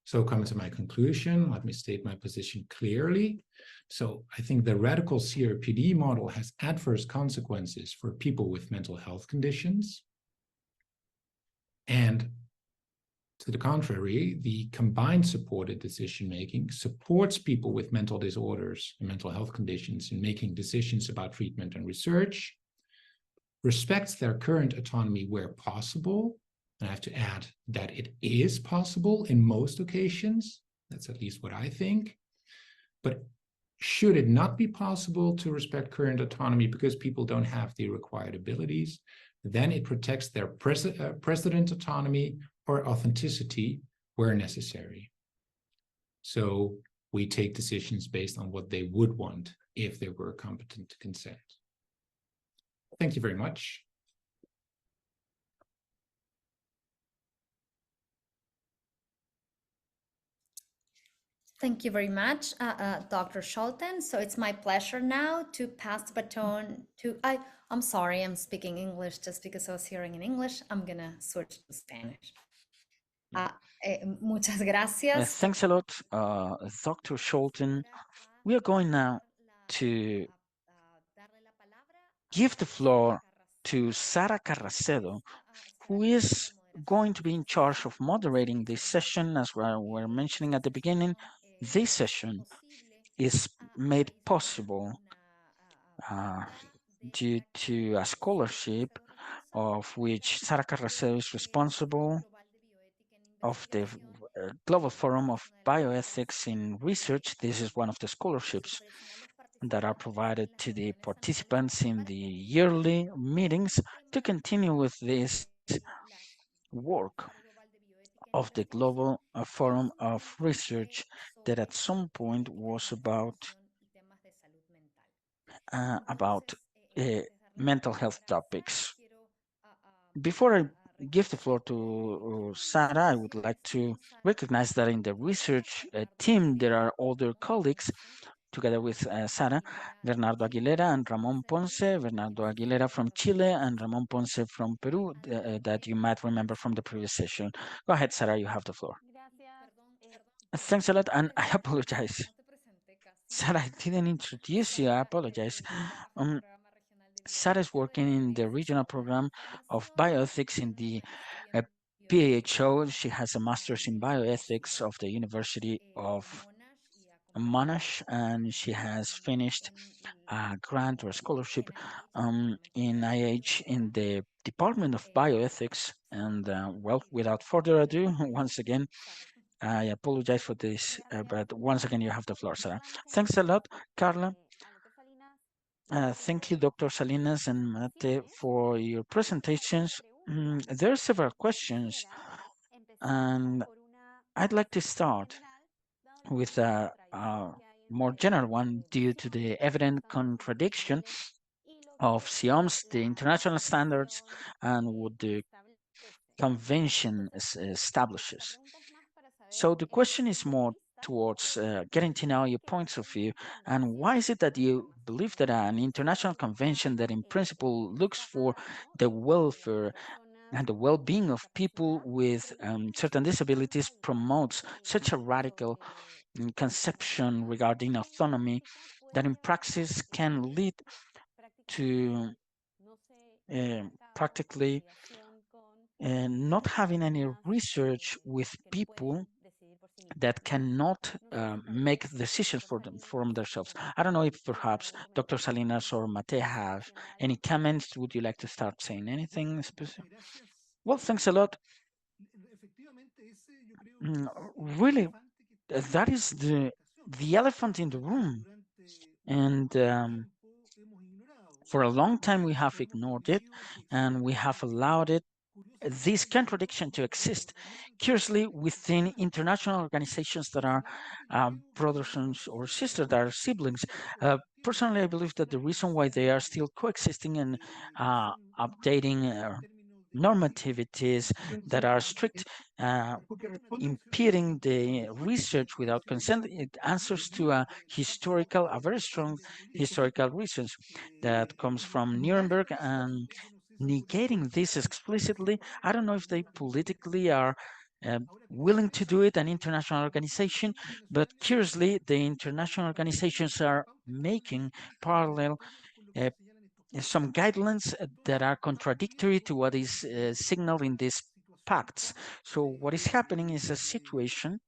So coming to my conclusion, let me state my position clearly. So I think the radical CRPD model has adverse consequences for people with mental health conditions. And to the contrary, the combined supported decision-making supports people with mental disorders and mental health conditions in making decisions about treatment and research, respects their current autonomy where possible. And I have to add that it is possible in most occasions. That's at least what I think. But should it not be possible to respect current autonomy because people don't have the required abilities, then it protects their precedent autonomy or authenticity where necessary. So we take decisions based on what they would want if they were competent to consent. Thank you very much. Thank you very much, Dr. Scholten. So it's my pleasure now to pass the baton to, I'm sorry, I'm speaking English just because I was hearing in English. I'm gonna switch to Spanish. Muchas gracias. Thanks a lot, Dr. Scholten. We are going now to give the floor to Sara Carracedo, who is going to be in charge of moderating this session. As we were mentioning at the beginning, this session is made possible due to a scholarship of which Sara Carracedo is responsible, of the Global Forum of Bioethics in Research. This is one of the scholarships that are provided to the participants in the yearly meetings to continue with this work of the Global Forum of Research that at some point was about mental health topics. Before I give the floor to Sara, I would like to recognize that in the research team, there are other colleagues together with Sara, Bernardo Aguilera and Ramon Ponce, Bernardo Aguilera from Chile and Ramon Ponce from Peru, that you might remember from the previous session. Go ahead, Sara, you have the floor. Thanks a lot, and I apologize. Sarah, I didn't introduce you. I apologize. Sarah is working in the regional program of bioethics in the PAHO. She has a master's in bioethics of the University of Monash, and she has finished a grant or a scholarship in IH in the Department of Bioethics. And well, without further ado, once again, I apologize for this, but once again, you have the floor, Sarah. Thanks a lot, Carla. Thank you, Dr. Salinas and Mate, for your presentations. There are several questions, and I'd like to start with a more general one due to the evident contradiction of CIOMS, the international standards, and what the convention establishes. So the question is more towards getting to know your points of view, and why is it that you believe that an international convention that in principle looks for the welfare and the well-being of people with certain disabilities promotes such a radical conception regarding autonomy that in practice can lead to practically not having any research with people that cannot make decisions for themselves. I don't know if perhaps Dr. Salinas or Mate have any comments. Would you like to start saying anything specific? Well, thanks a lot. Really, that is the elephant in the room, and for a long time we have ignored it, and we have allowed it this contradiction to exist, curiously within international organizations that are brothers or sisters, that are siblings. Personally, I believe that the reason why they are still coexisting and updating normativities that are strict, impeding the research without consent, it answers to a very strong historical reasons that comes from Nuremberg, and negating this explicitly, I don't know if they politically are willing to do it, an international organization, but curiously, the international organizations are making parallel some guidelines that are contradictory to what is signaled in these pacts. So what is happening is a situation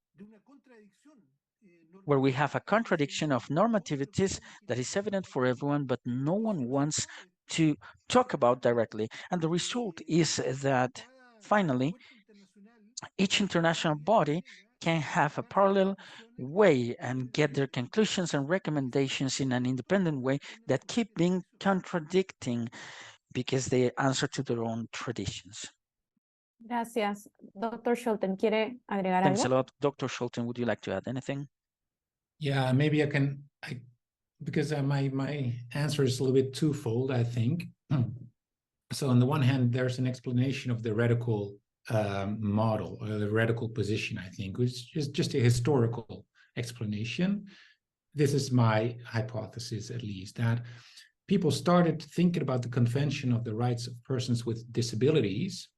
where we have a contradiction of normativities that is evident for everyone, but no one wants to talk about directly. And the result is that finally, each international body can have a parallel way and get their conclusions and recommendations in an independent way that keep being contradicting because they answer to their own traditions. Gracias. Dr. Scholten, ¿quiere agregar Thanks a algo? lot. Dr. Scholten, would you like to add anything? Yeah, maybe because my answer is a little bit twofold, I think. So on the one hand, there's an explanation of the radical model, or the radical position, I think, which is just a historical explanation. This is my hypothesis, at least, that people started thinking about the Convention of the Rights of Persons with Disabilities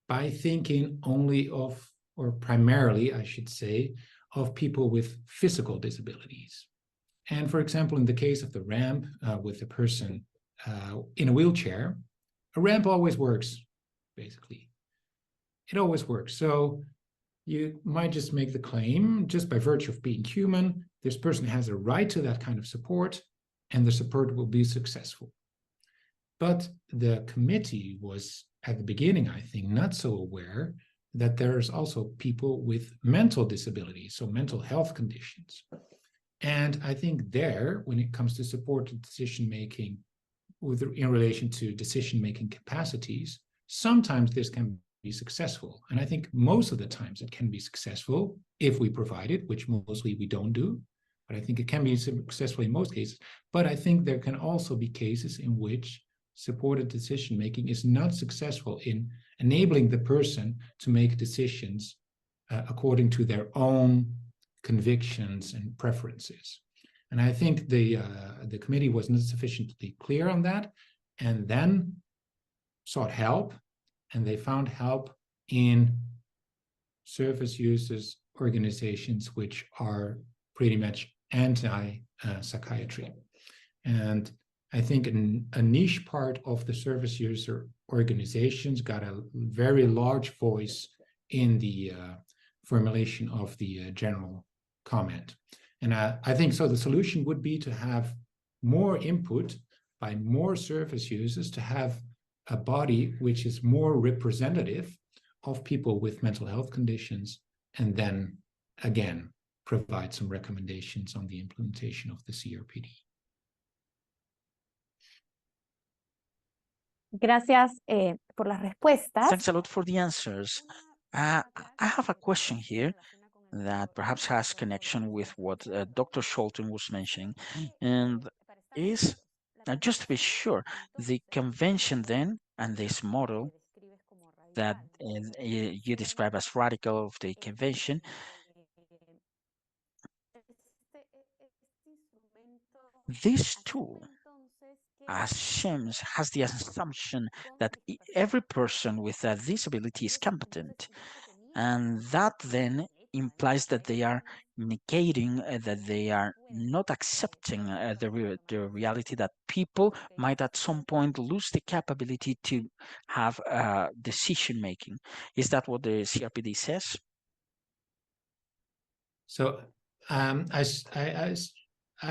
by thinking only of, or primarily, I should say, of people with physical disabilities. And for example, in the case of the ramp with a person in a wheelchair, a ramp always works, basically. It always works. So you might just make the claim, just by virtue of being human, this person has a right to that kind of support, and the support will be successful. But the committee was, at the beginning, I think, not so aware that there's also people with mental disabilities, so mental health conditions. And I think there, when it comes to supported decision-making in relation to decision-making capacities, sometimes this can be successful. And I think most of the times it can be successful if we provide it, which mostly we don't do. But I think it can be successful in most cases. But I think there can also be cases in which supported decision-making is not successful in enabling the person to make decisions according to their own convictions and preferences. And I think the committee was not sufficiently clear on that, and then sought help, and they found help in service users organizations which are pretty much anti-psychiatry. And I think a niche part of the service user organizations got a very large voice in the formulation of the general comment. And I think so the solution would be to have more input by more service users, to have a body which is more representative of people with mental health conditions, and then again provide some recommendations on the implementation of the CRPD. Gracias por las respuestas. Thanks a lot for the answers. I have a question here that perhaps has connection with what Dr. Scholten was mentioning, and is, just to be sure, the convention then and this model that you describe as radical of the convention, this tool as CIOMS has the assumption that every person with a disability is competent, and that then implies that they are negating, that they are not accepting the reality that people might at some point lose the capability to have decision making. Is that what the CRPD says? So I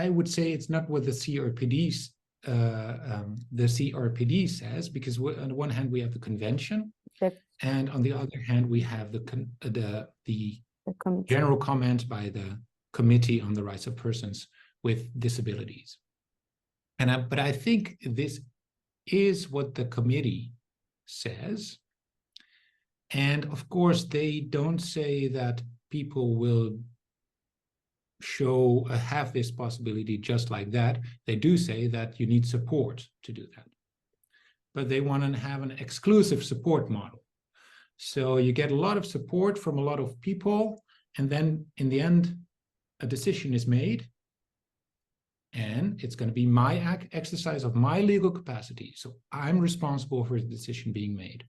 would say it's not what the CRPD says, because on the one hand we have the convention, and on the other hand we have the general comment by the Committee on the Rights of Persons with Disabilities. And but I think this is what the committee says. And of course, they don't say that people will have this possibility just like that. They do say that you need support to do that. But they want to have an exclusive support model. So you get a lot of support from a lot of people, and then in the end, a decision is made, and it's going to be my exercise of my legal capacity. So I'm responsible for the decision being made.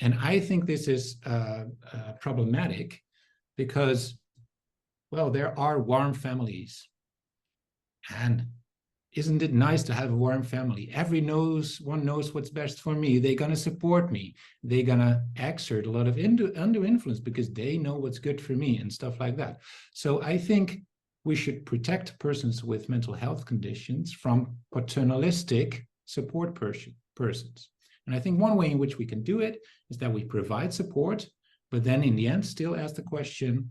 And I think this is problematic because, well, there are warm families. And isn't it nice to have a warm family? Everyone knows what's best for me. They're going to support me. They're going to exert a lot of undue influence because they know what's good for me and stuff like that. So I think we should protect persons with mental health conditions from paternalistic support persons. And I think one way in which we can do it is that we provide support, but then in the end still ask the question,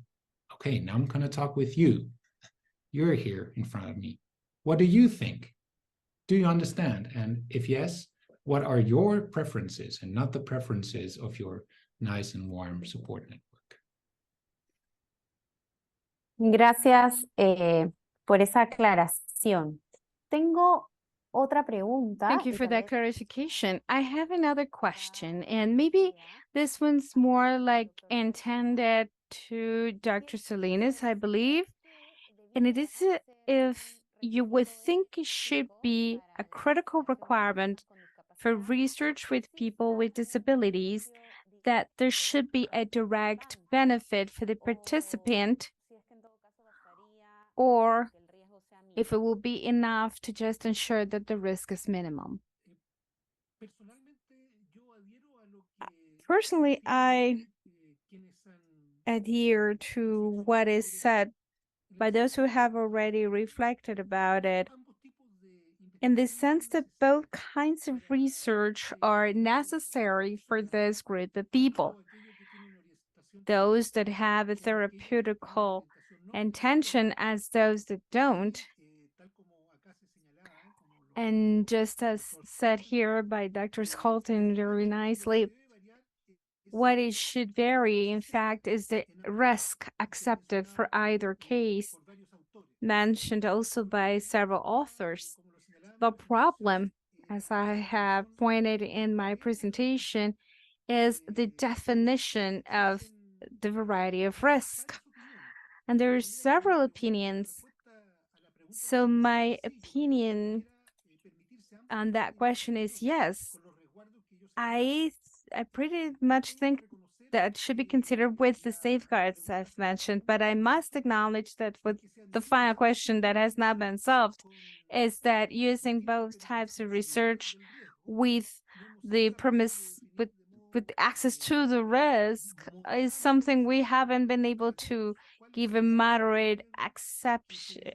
okay, now I'm going to talk with you. You're here in front of me. What do you think? Do you understand? And if yes, what are your preferences and not the preferences of your nice and warm support network? Gracias por esa aclaración. Tengo otra pregunta. Thank you for that clarification. I have another question, and maybe this one's more like intended to Dr. Salinas, I believe. And it is if you would think it should be a critical requirement for research with people with disabilities that there should be a direct benefit for the participant, or if it will be enough to just ensure that the risk is minimum. Personally, I adhere to what is said by those who have already reflected about it, in the sense that both kinds of research are necessary for this group of people. Those that have a therapeutical intention as those that don't. And just as said here by Dr. Scholten very nicely, what it should vary, in fact, is the risk accepted for either case, mentioned also by several authors. The problem, as I have pointed in my presentation, is the definition of the variety of risk. And there are several opinions. So my opinion on that question is yes. I pretty much think that should be considered with the safeguards I've mentioned, but I must acknowledge that with the final question that has not been solved is that using both types of research with the premise with access to the risk is something we haven't been able to give a moderate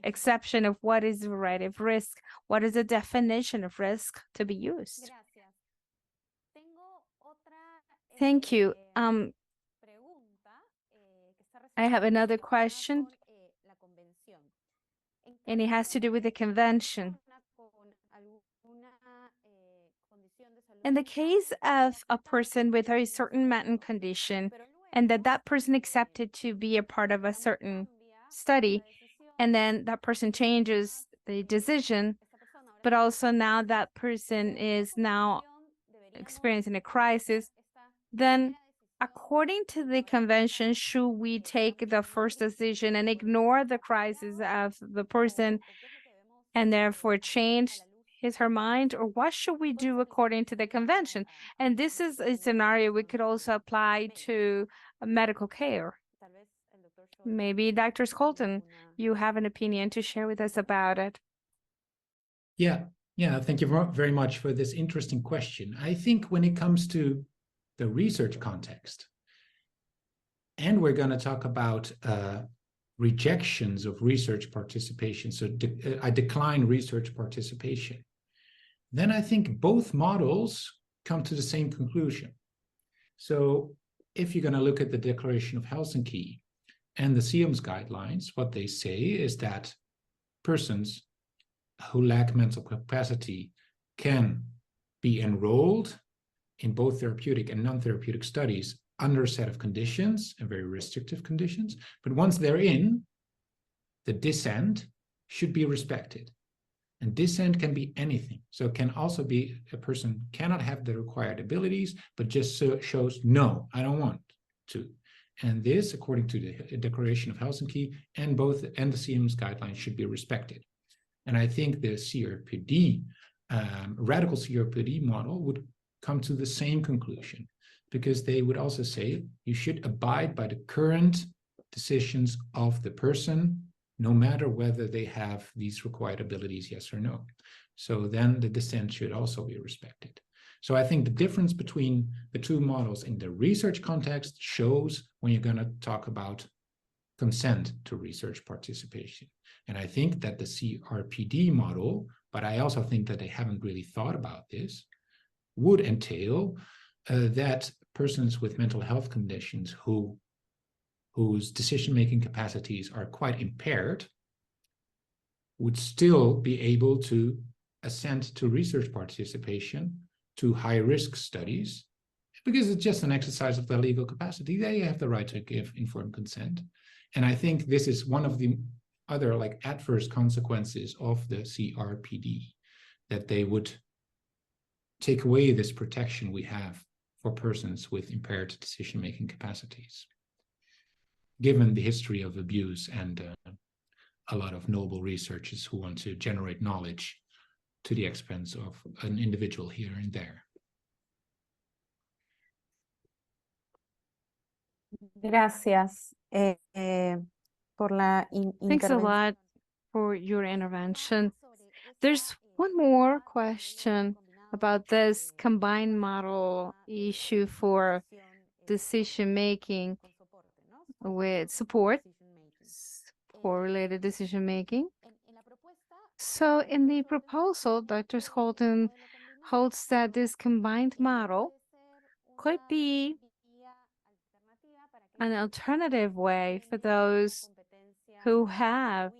exception of what is a variety of risk, what is the definition of risk to be used. Thank you. I have another question, and it has to do with the convention. In the case of a person with a certain mental condition, and that person accepted to be a part of a certain study, and then that person changes the decision, but also now that person is now experiencing a crisis, then according to the convention, should we take the first decision and ignore the crisis of the person and therefore change his her mind, or what should we do according to the convention? And this is a scenario we could also apply to medical care. Maybe Dr. Skolton, you have an opinion to share with us about it. Yeah, thank you very much for this interesting question. I think when it comes to the research context, and we're going to talk about rejections of research participation, so I decline research participation, then I think both models come to the same conclusion. So if you're going to look at the Declaration of Helsinki and the CIOMS guidelines, what they say is that persons who lack mental capacity can be enrolled in both therapeutic and non-therapeutic studies under a set of conditions and very restrictive conditions. But once they're in, the dissent should be respected. And dissent can be anything. So it can also be a person cannot have the required abilities, but just shows, no, I don't want to. And this, according to the Declaration of Helsinki and the CIOMS guidelines, should be respected. And I think the CRPD, radical CRPD model would come to the same conclusion, because they would also say you should abide by the current decisions of the person, no matter whether they have these required abilities, yes or no. So then the dissent should also be respected. So I think the difference between the two models in the research context shows when you're going to talk about consent to research participation. And I think that the CRPD model, but I also think that they haven't really thought about this, would entail that persons with mental health conditions whose decision-making capacities are quite impaired would still be able to assent to research participation to high-risk studies, because it's just an exercise of their legal capacity. They have the right to give informed consent. And I think this is one of the other adverse consequences of the CRPD, that they would take away this protection we have for persons with impaired decision-making capacities, given the history of abuse and a lot of noble researchers who want to generate knowledge to the expense of an individual here and there. Gracias por la Thanks a intervención. lot for your intervention. There's one more question about this combined model issue for decision-making with support for related decision-making. So in the proposal, Dr. Skolton holds that this combined model could be an alternative way for those who have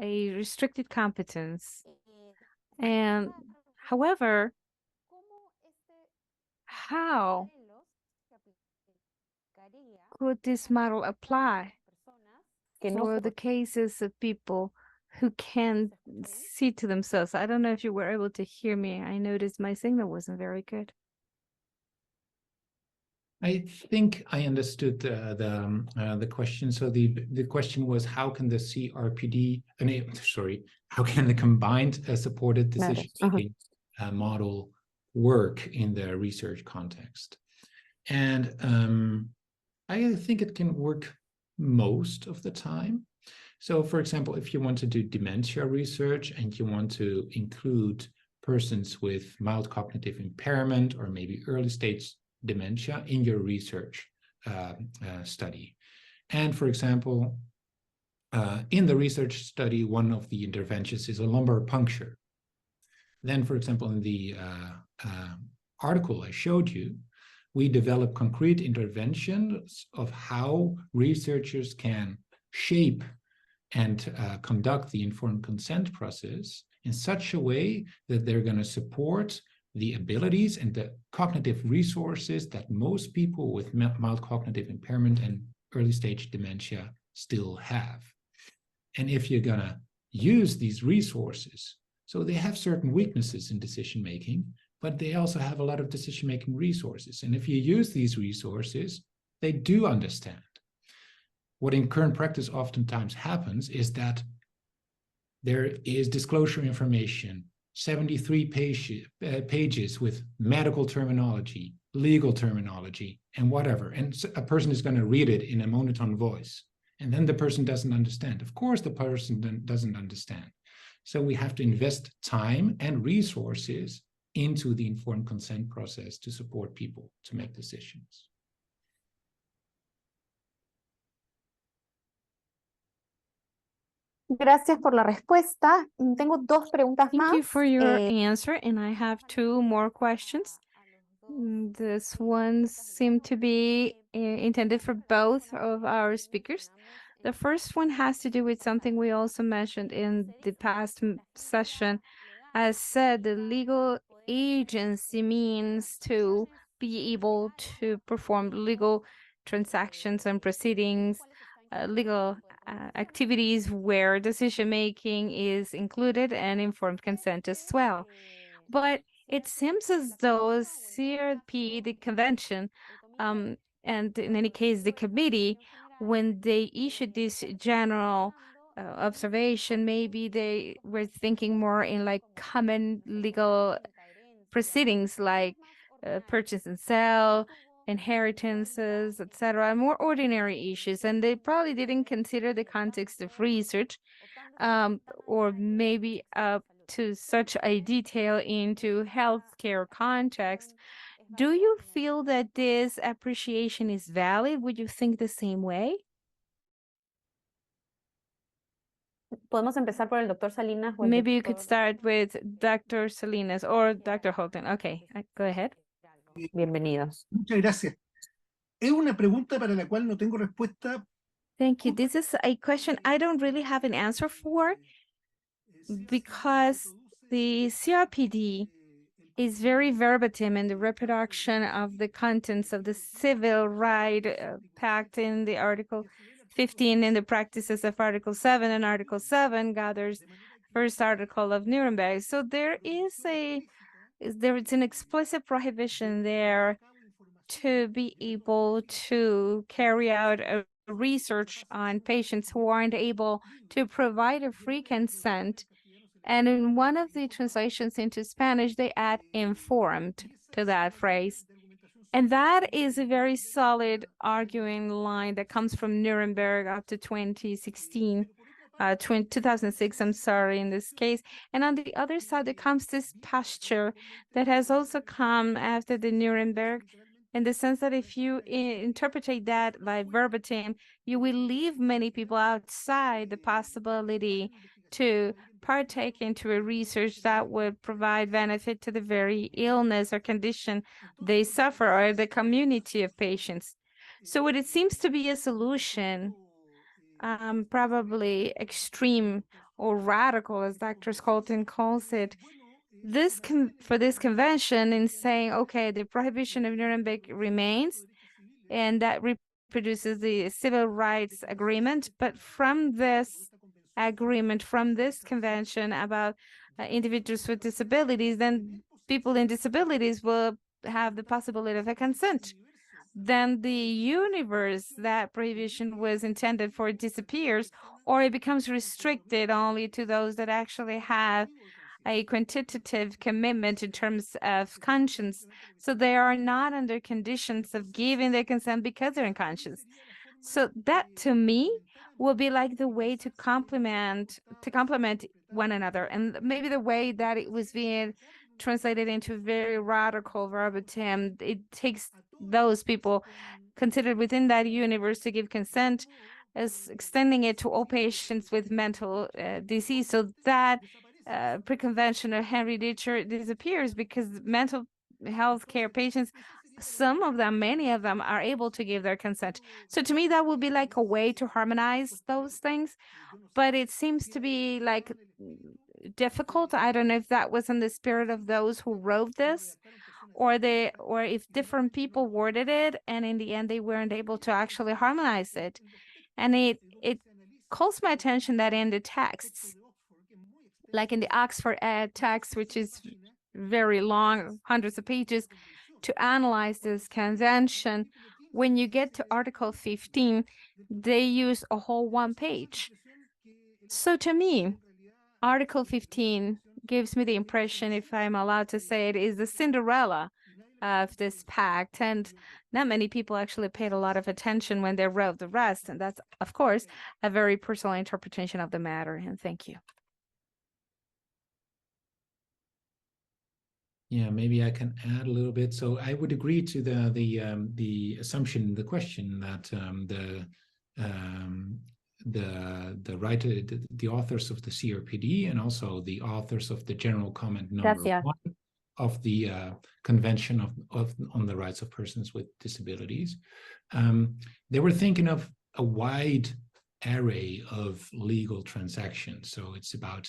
a restricted competence. And however, how could this model apply for the cases of people who can see to themselves? I don't know if you were able to hear me. I noticed my signal wasn't very good. I think I understood the question. So the question was, how can the CRPD, how can the combined supported decision-making model work in the research context? And I think it can work most of the time. So, for example, if you want to do dementia research and you want to include persons with mild cognitive impairment or maybe early stage dementia in your research study. And for example, in the research study, one of the interventions is a lumbar puncture. Then, for example, in the article I showed you, we develop concrete interventions of how researchers can shape and conduct the informed consent process in such a way that they're going to support the abilities and the cognitive resources that most people with mild cognitive impairment and early stage dementia still have. And if you're going to use these resources, so they have certain weaknesses in decision making, but they also have a lot of decision making resources. And if you use these resources, they do understand. What in current practice oftentimes happens is that there is disclosure information, 73 pages with medical terminology, legal terminology, and whatever. And a person is going to read it in a monotone voice. And then the person doesn't understand. Of course, the person doesn't understand. So we have to invest time and resources into the informed consent process to support people to make decisions. Gracias por la respuesta. Tengo dos preguntas Thank más. you for your answer, and I have two more questions. This one seemed to be intended for both of our speakers. The first one has to do with something we also mentioned in the past session. As said, the legal agency means to be able to perform legal transactions and proceedings, legal activities where decision-making is included and informed consent as well. But it seems as though CRP, the convention, and in any case, the committee, when they issued this general observation, maybe they were thinking more in like common legal proceedings like purchase and sell, inheritances, etc., more ordinary issues, and they probably didn't consider the context of research, or maybe up to such a detail into healthcare context. Do you feel that this appreciation is valid? Would you think the same way? Podemos empezar por el doctor Salinas. O el Maybe you could doctor- start with Dr. Salinas or Dr. Holton. Okay, go ahead. Bienvenidos. Muchas gracias. Es una pregunta para la cual no tengo respuesta. Thank you. This is a question I don't really have an answer for because the CRPD is very verbatim in the reproduction of the contents of the Civil Right Pact in the Article 15 in the practices of Article 7, and Article 7 gathers first article of Nuremberg. So there is an explicit prohibition there to be able to carry out a research on patients who aren't able to provide a free consent. And in one of the translations into Spanish, they add informed to that phrase. And that is a very solid arguing line that comes from Nuremberg up to 2016, 2006, I'm sorry, in this case. And on the other side, there comes this posture that has also come after the Nuremberg, in the sense that if you interpret that by verbatim, you will leave many people outside the possibility to partake into a research that would provide benefit to the very illness or condition they suffer or the community of patients. So what it seems to be a solution, probably extreme or radical, as Dr. Scholten calls it, for this convention in saying, okay, the prohibition of Nuremberg remains, and that reproduces the civil rights agreement. But from this agreement, from this convention about individuals with disabilities, then people in disabilities will have the possibility of a consent. Then the universe that prohibition was intended for disappears, or it becomes restricted only to those that actually have a quantitative commitment in terms of conscience. So they are not under conditions of giving their consent because they're unconscious. So that to me will be like the way to complement one another. And maybe the way that it was being translated into very radical verbatim, it takes those people considered within that universe to give consent as extending it to all patients with mental disease, so that preconvention of Henry Ditcher disappears, because mental health care patients, some of them, many of them, are able to give their consent. So to me, that would be like a way to harmonize those things, but it seems to be like difficult. I don't know if that was in the spirit of those who wrote this, or if different people worded it and in the end they weren't able to actually harmonize it. And it calls my attention that in the texts, like in the Oxford text, which is very long, hundreds of pages, to analyze this convention, when you get to Article 15, they use a whole one page. So to me, Article 15 gives me the impression, if I'm allowed to say it, is the Cinderella of this pact. And not many people actually paid a lot of attention when they wrote the rest. And that's, of course, a very personal interpretation of the matter. And thank you. Yeah, maybe I can add a little bit. So I would agree to the assumption, the question that the writer, the authors of the CRPD, and also the authors of the general comment number Gracias. 1 of the Convention on the Rights of Persons with Disabilities, they were thinking of a wide array of legal transactions. So it's about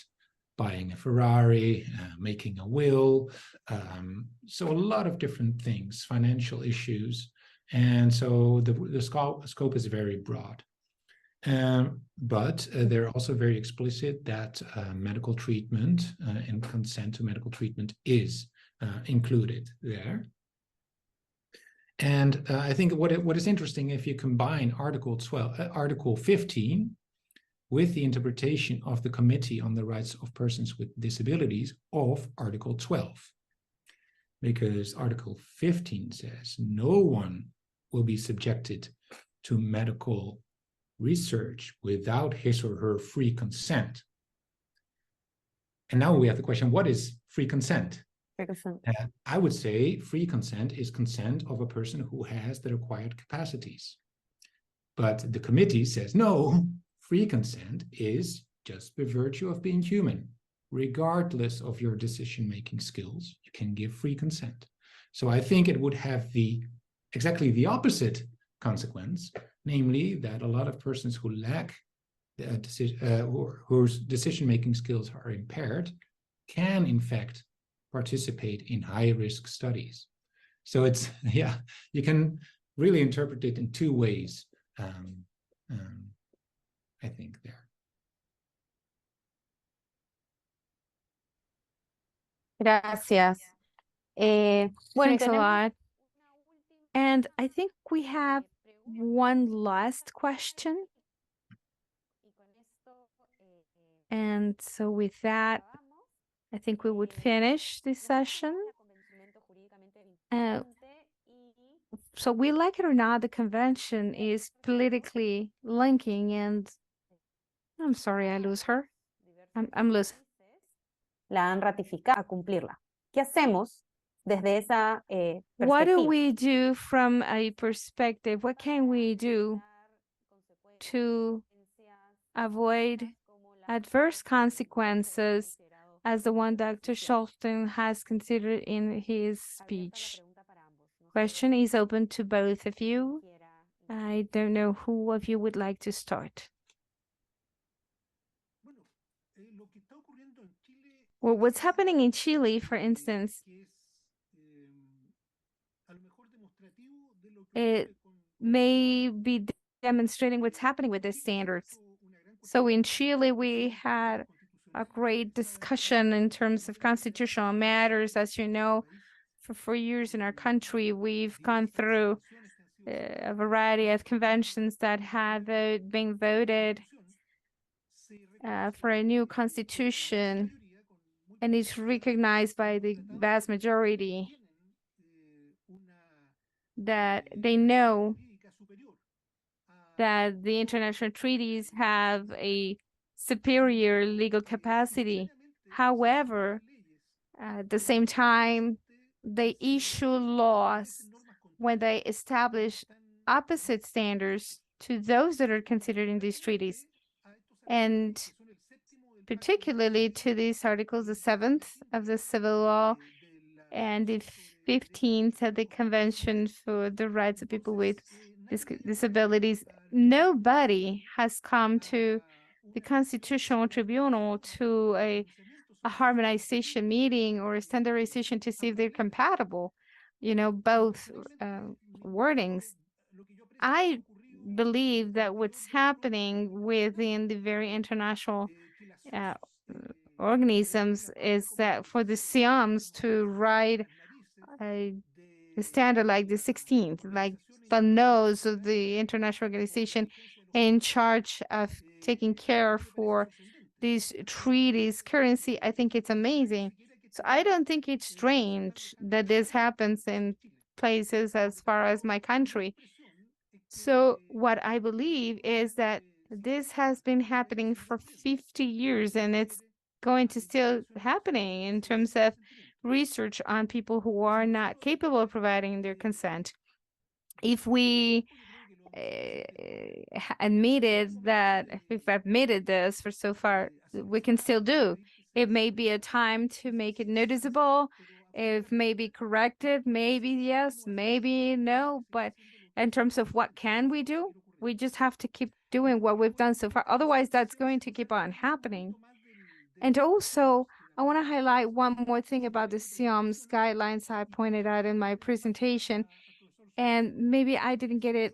buying a Ferrari, making a will, so a lot of different things, financial issues, and so the scope is very broad. But they're also very explicit that medical treatment and consent to medical treatment is included there. And I think what is interesting, if you combine Article 15 with the interpretation of the Committee on the Rights of Persons with Disabilities of Article 12. Because Article 15 says no one will be subjected to medical research without his or her free consent. And now we have the question, what is free consent? I would say free consent is consent of a person who has the required capacities. But the committee says, no, free consent is just by virtue of being human. Regardless of your decision-making skills, you can give free consent. So I think it would have exactly the opposite consequence, namely that a lot of persons who lack whose decision-making skills are impaired can in fact participate in high-risk studies. So it's, yeah, you can really interpret it in two ways, I think there. Gracias. Bueno, Thanks a lot. And I think we have one last question. And so with that, I think we would finish this session. So we like it or not, the convention is politically linking, and I'm sorry, I lose her. I'm losing. La han ratificado a cumplirla. ¿Qué hacemos desde esa What do perspectiva? we do from a perspective? What can we do to avoid adverse consequences as the one Dr. Scholten has considered in his speech? Question is open to both of you. I don't know who of you would like to start. Well, what's happening in Chile, for instance, it may be demonstrating what's happening with the standards. So in Chile, we had a great discussion in terms of constitutional matters. As you know, for 4 years in our country, we've gone through a variety of conventions that have been voted for a new constitution and it's recognized by the vast majority that they know that the international treaties have a superior legal capacity. However, at the same time, they issue laws when they establish opposite standards to those that are considered in these treaties. And particularly to these articles, the 7th of the Civil Law and the 15th of the Convention for the Rights of People with Disabilities. Nobody has come to the Constitutional Tribunal to a harmonization meeting or a standardization to see if they're compatible, both wordings. I believe that what's happening within the very international organisms is that for the CIOMS to write a standard like the 16th, like the nose of the international organization in charge of taking care for these treaties currency, I think it's amazing. So I don't think it's strange that this happens in places as far as my country. So what I believe is that this has been happening for 50 years and it's going to still happening in terms of research on people who are not capable of providing their consent. If we admitted that, if we've admitted this for so far, we can still do. It may be a time to make it noticeable. It may be corrected, maybe yes, maybe no, but in terms of what can we do, we just have to keep doing what we've done so far. Otherwise, that's going to keep on happening. And also, I want to highlight one more thing about the CIOMS guidelines I pointed out in my presentation. And maybe I didn't get it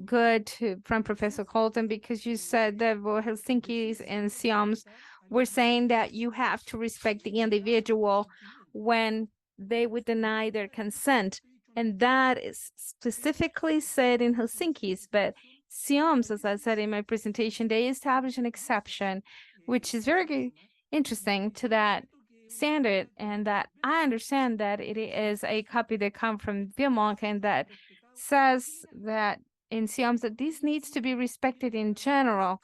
good from Professor Colton, because you said that Helsinki's and CIOMS were saying that you have to respect the individual when they would deny their consent. And that is specifically said in Helsinki's, but CIOMS, as I said in my presentation, they establish an exception, which is very interesting to that standard, and that I understand that it is a copy that comes from Vilmont, and that says that in CIOMS that this needs to be respected in general,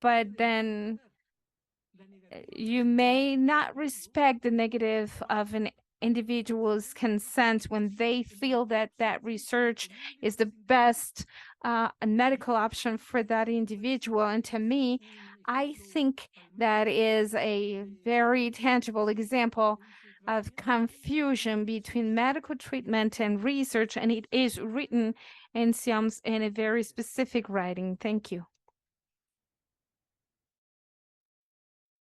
but then you may not respect the negative of an individual's consent when they feel that that research is the best medical option for that individual. And to me, I think that is a very tangible example of confusion between medical treatment and research, and it is written in CIOMS in a very specific writing. Thank you.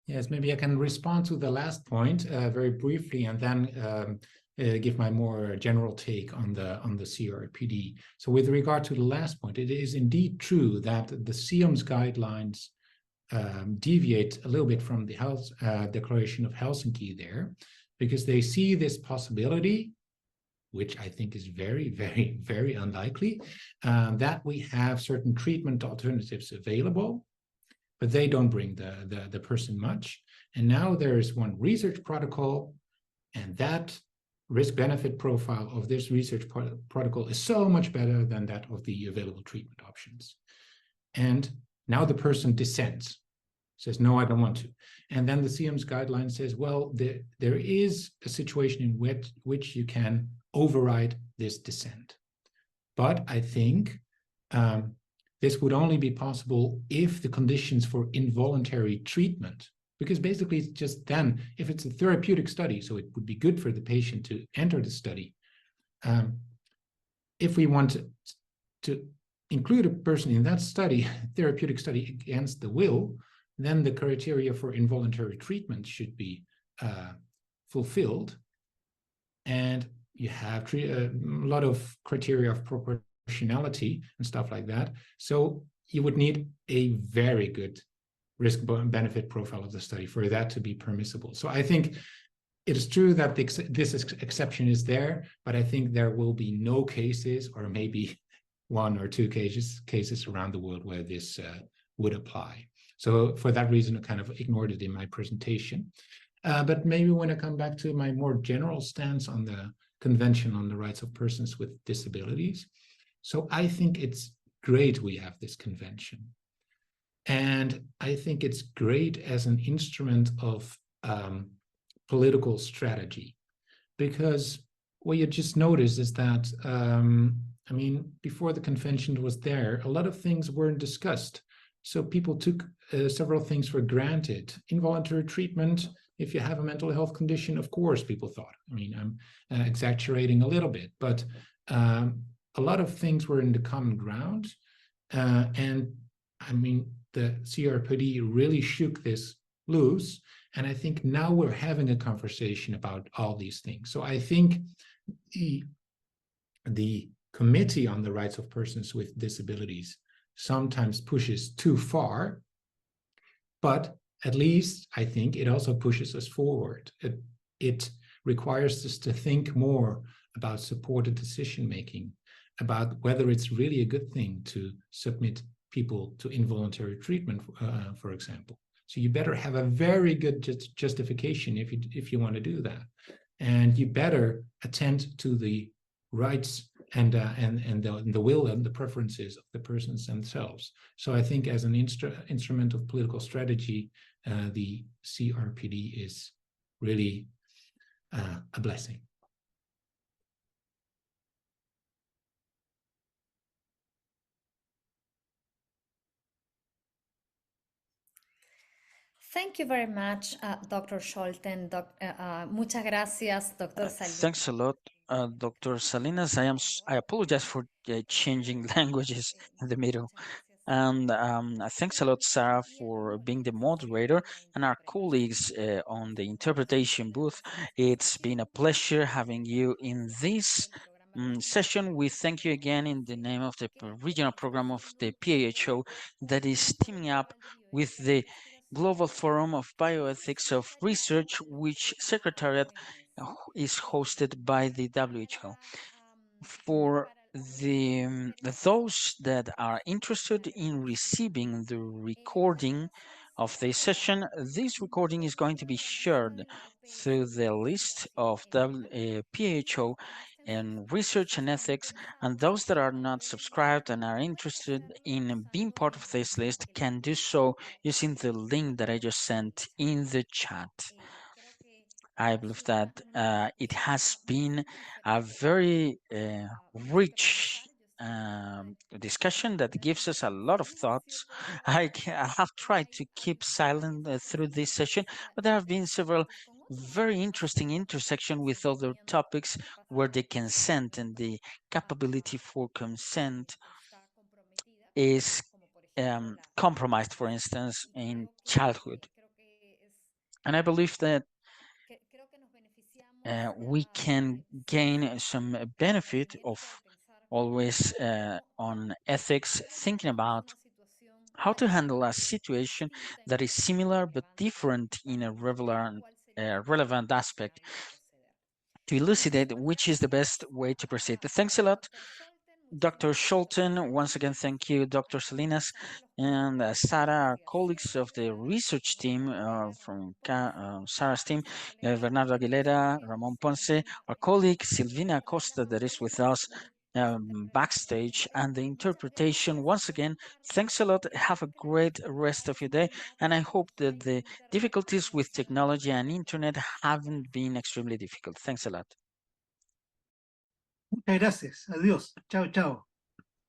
Yes, maybe I can respond to the last point very briefly, and then give my more general take on the CRPD. So with regard to the last point, it is indeed true that the CIOMS guidelines deviate a little bit from the Declaration of Helsinki there, because they see this possibility, which I think is very, very, very unlikely, that we have certain treatment alternatives available, but they don't bring the person much. And now there is one research protocol, and that risk-benefit profile of this research protocol is so much better than that of the available treatment options. And now the person dissents, says, no, I don't want to. And then the CIOMS guideline says, well, there is a situation in which you can override this dissent. But I think this would only be possible if the conditions for involuntary treatment, because basically it's just then, if it's a therapeutic study, so it would be good for the patient to enter the study. If we want to include a person in that study, therapeutic study against the will, then the criteria for involuntary treatment should be fulfilled. And you have a lot of criteria of proportionality and stuff like that. So you would need a very good risk-benefit profile of the study for that to be permissible. So I think it is true that this exception is there, but I think there will be no cases, or maybe one or two cases around the world where this would apply. So for that reason, I kind of ignored it in my presentation. But maybe when I come back to my more general stance on the Convention on the Rights of Persons with Disabilities. So I think it's great we have this convention. And I think it's great as an instrument of political strategy, because what you just noticed is that, I mean, before the convention was there, a lot of things weren't discussed. So people took several things for granted. Involuntary treatment, if you have a mental health condition, of course, people thought. I mean, I'm exaggerating a little bit, but a lot of things were in the common ground. And I mean, the CRPD really shook this loose. And I think now we're having a conversation about all these things. So I think the Committee on the Rights of Persons with Disabilities sometimes pushes too far, but at least I think it also pushes us forward. It requires us to think more about supported decision-making, about whether it's really a good thing to submit people to involuntary treatment, for example. So you better have a very good justification if you want to do that, and you better attend to the rights and the will and the preferences of the persons themselves. So I think as an instrument of political strategy, the CRPD is really a blessing. Thank you very much, Dr. Scholten. Muchas gracias, Dr. Salinas. Thanks a lot, Dr. Salinas. I apologize for changing languages in the middle. And thanks a lot, Sarah, for being the moderator, and our colleagues on the interpretation booth. It's been a pleasure having you in this session. We thank you again in the name of the regional program of the PAHO that is teaming up with the Global Forum of Bioethics of Research, which Secretariat is hosted by the WHO. For those that are interested in receiving the recording of this session, this recording is going to be shared through the list of the PHO and research and ethics, and those that are not subscribed and are interested in being part of this list can do so using the link that I just sent in the chat. I believe that it has been a very rich discussion that gives us a lot of thoughts. I have tried to keep silent through this session, but there have been several very interesting intersections with other topics where the consent and the capability for consent is compromised, for instance, in childhood. And I believe that we can gain some benefit of always on ethics, thinking about how to handle a situation that is similar but different in a relevant aspect to elucidate which is the best way to proceed. Thanks a lot, Dr. Scholten. Once again, thank you, Dr. Salinas, and Sarah, our colleagues of the research team from Sarah's team, Bernardo Aguilera, Ramon Ponce, our colleague Silvina Costa that is with us backstage, and the interpretation. Once again, thanks a lot. Have a great rest of your day, and I hope that the difficulties with technology and internet haven't been extremely difficult. Thanks a lot. Muchas gracias. Adiós. Chao, chao.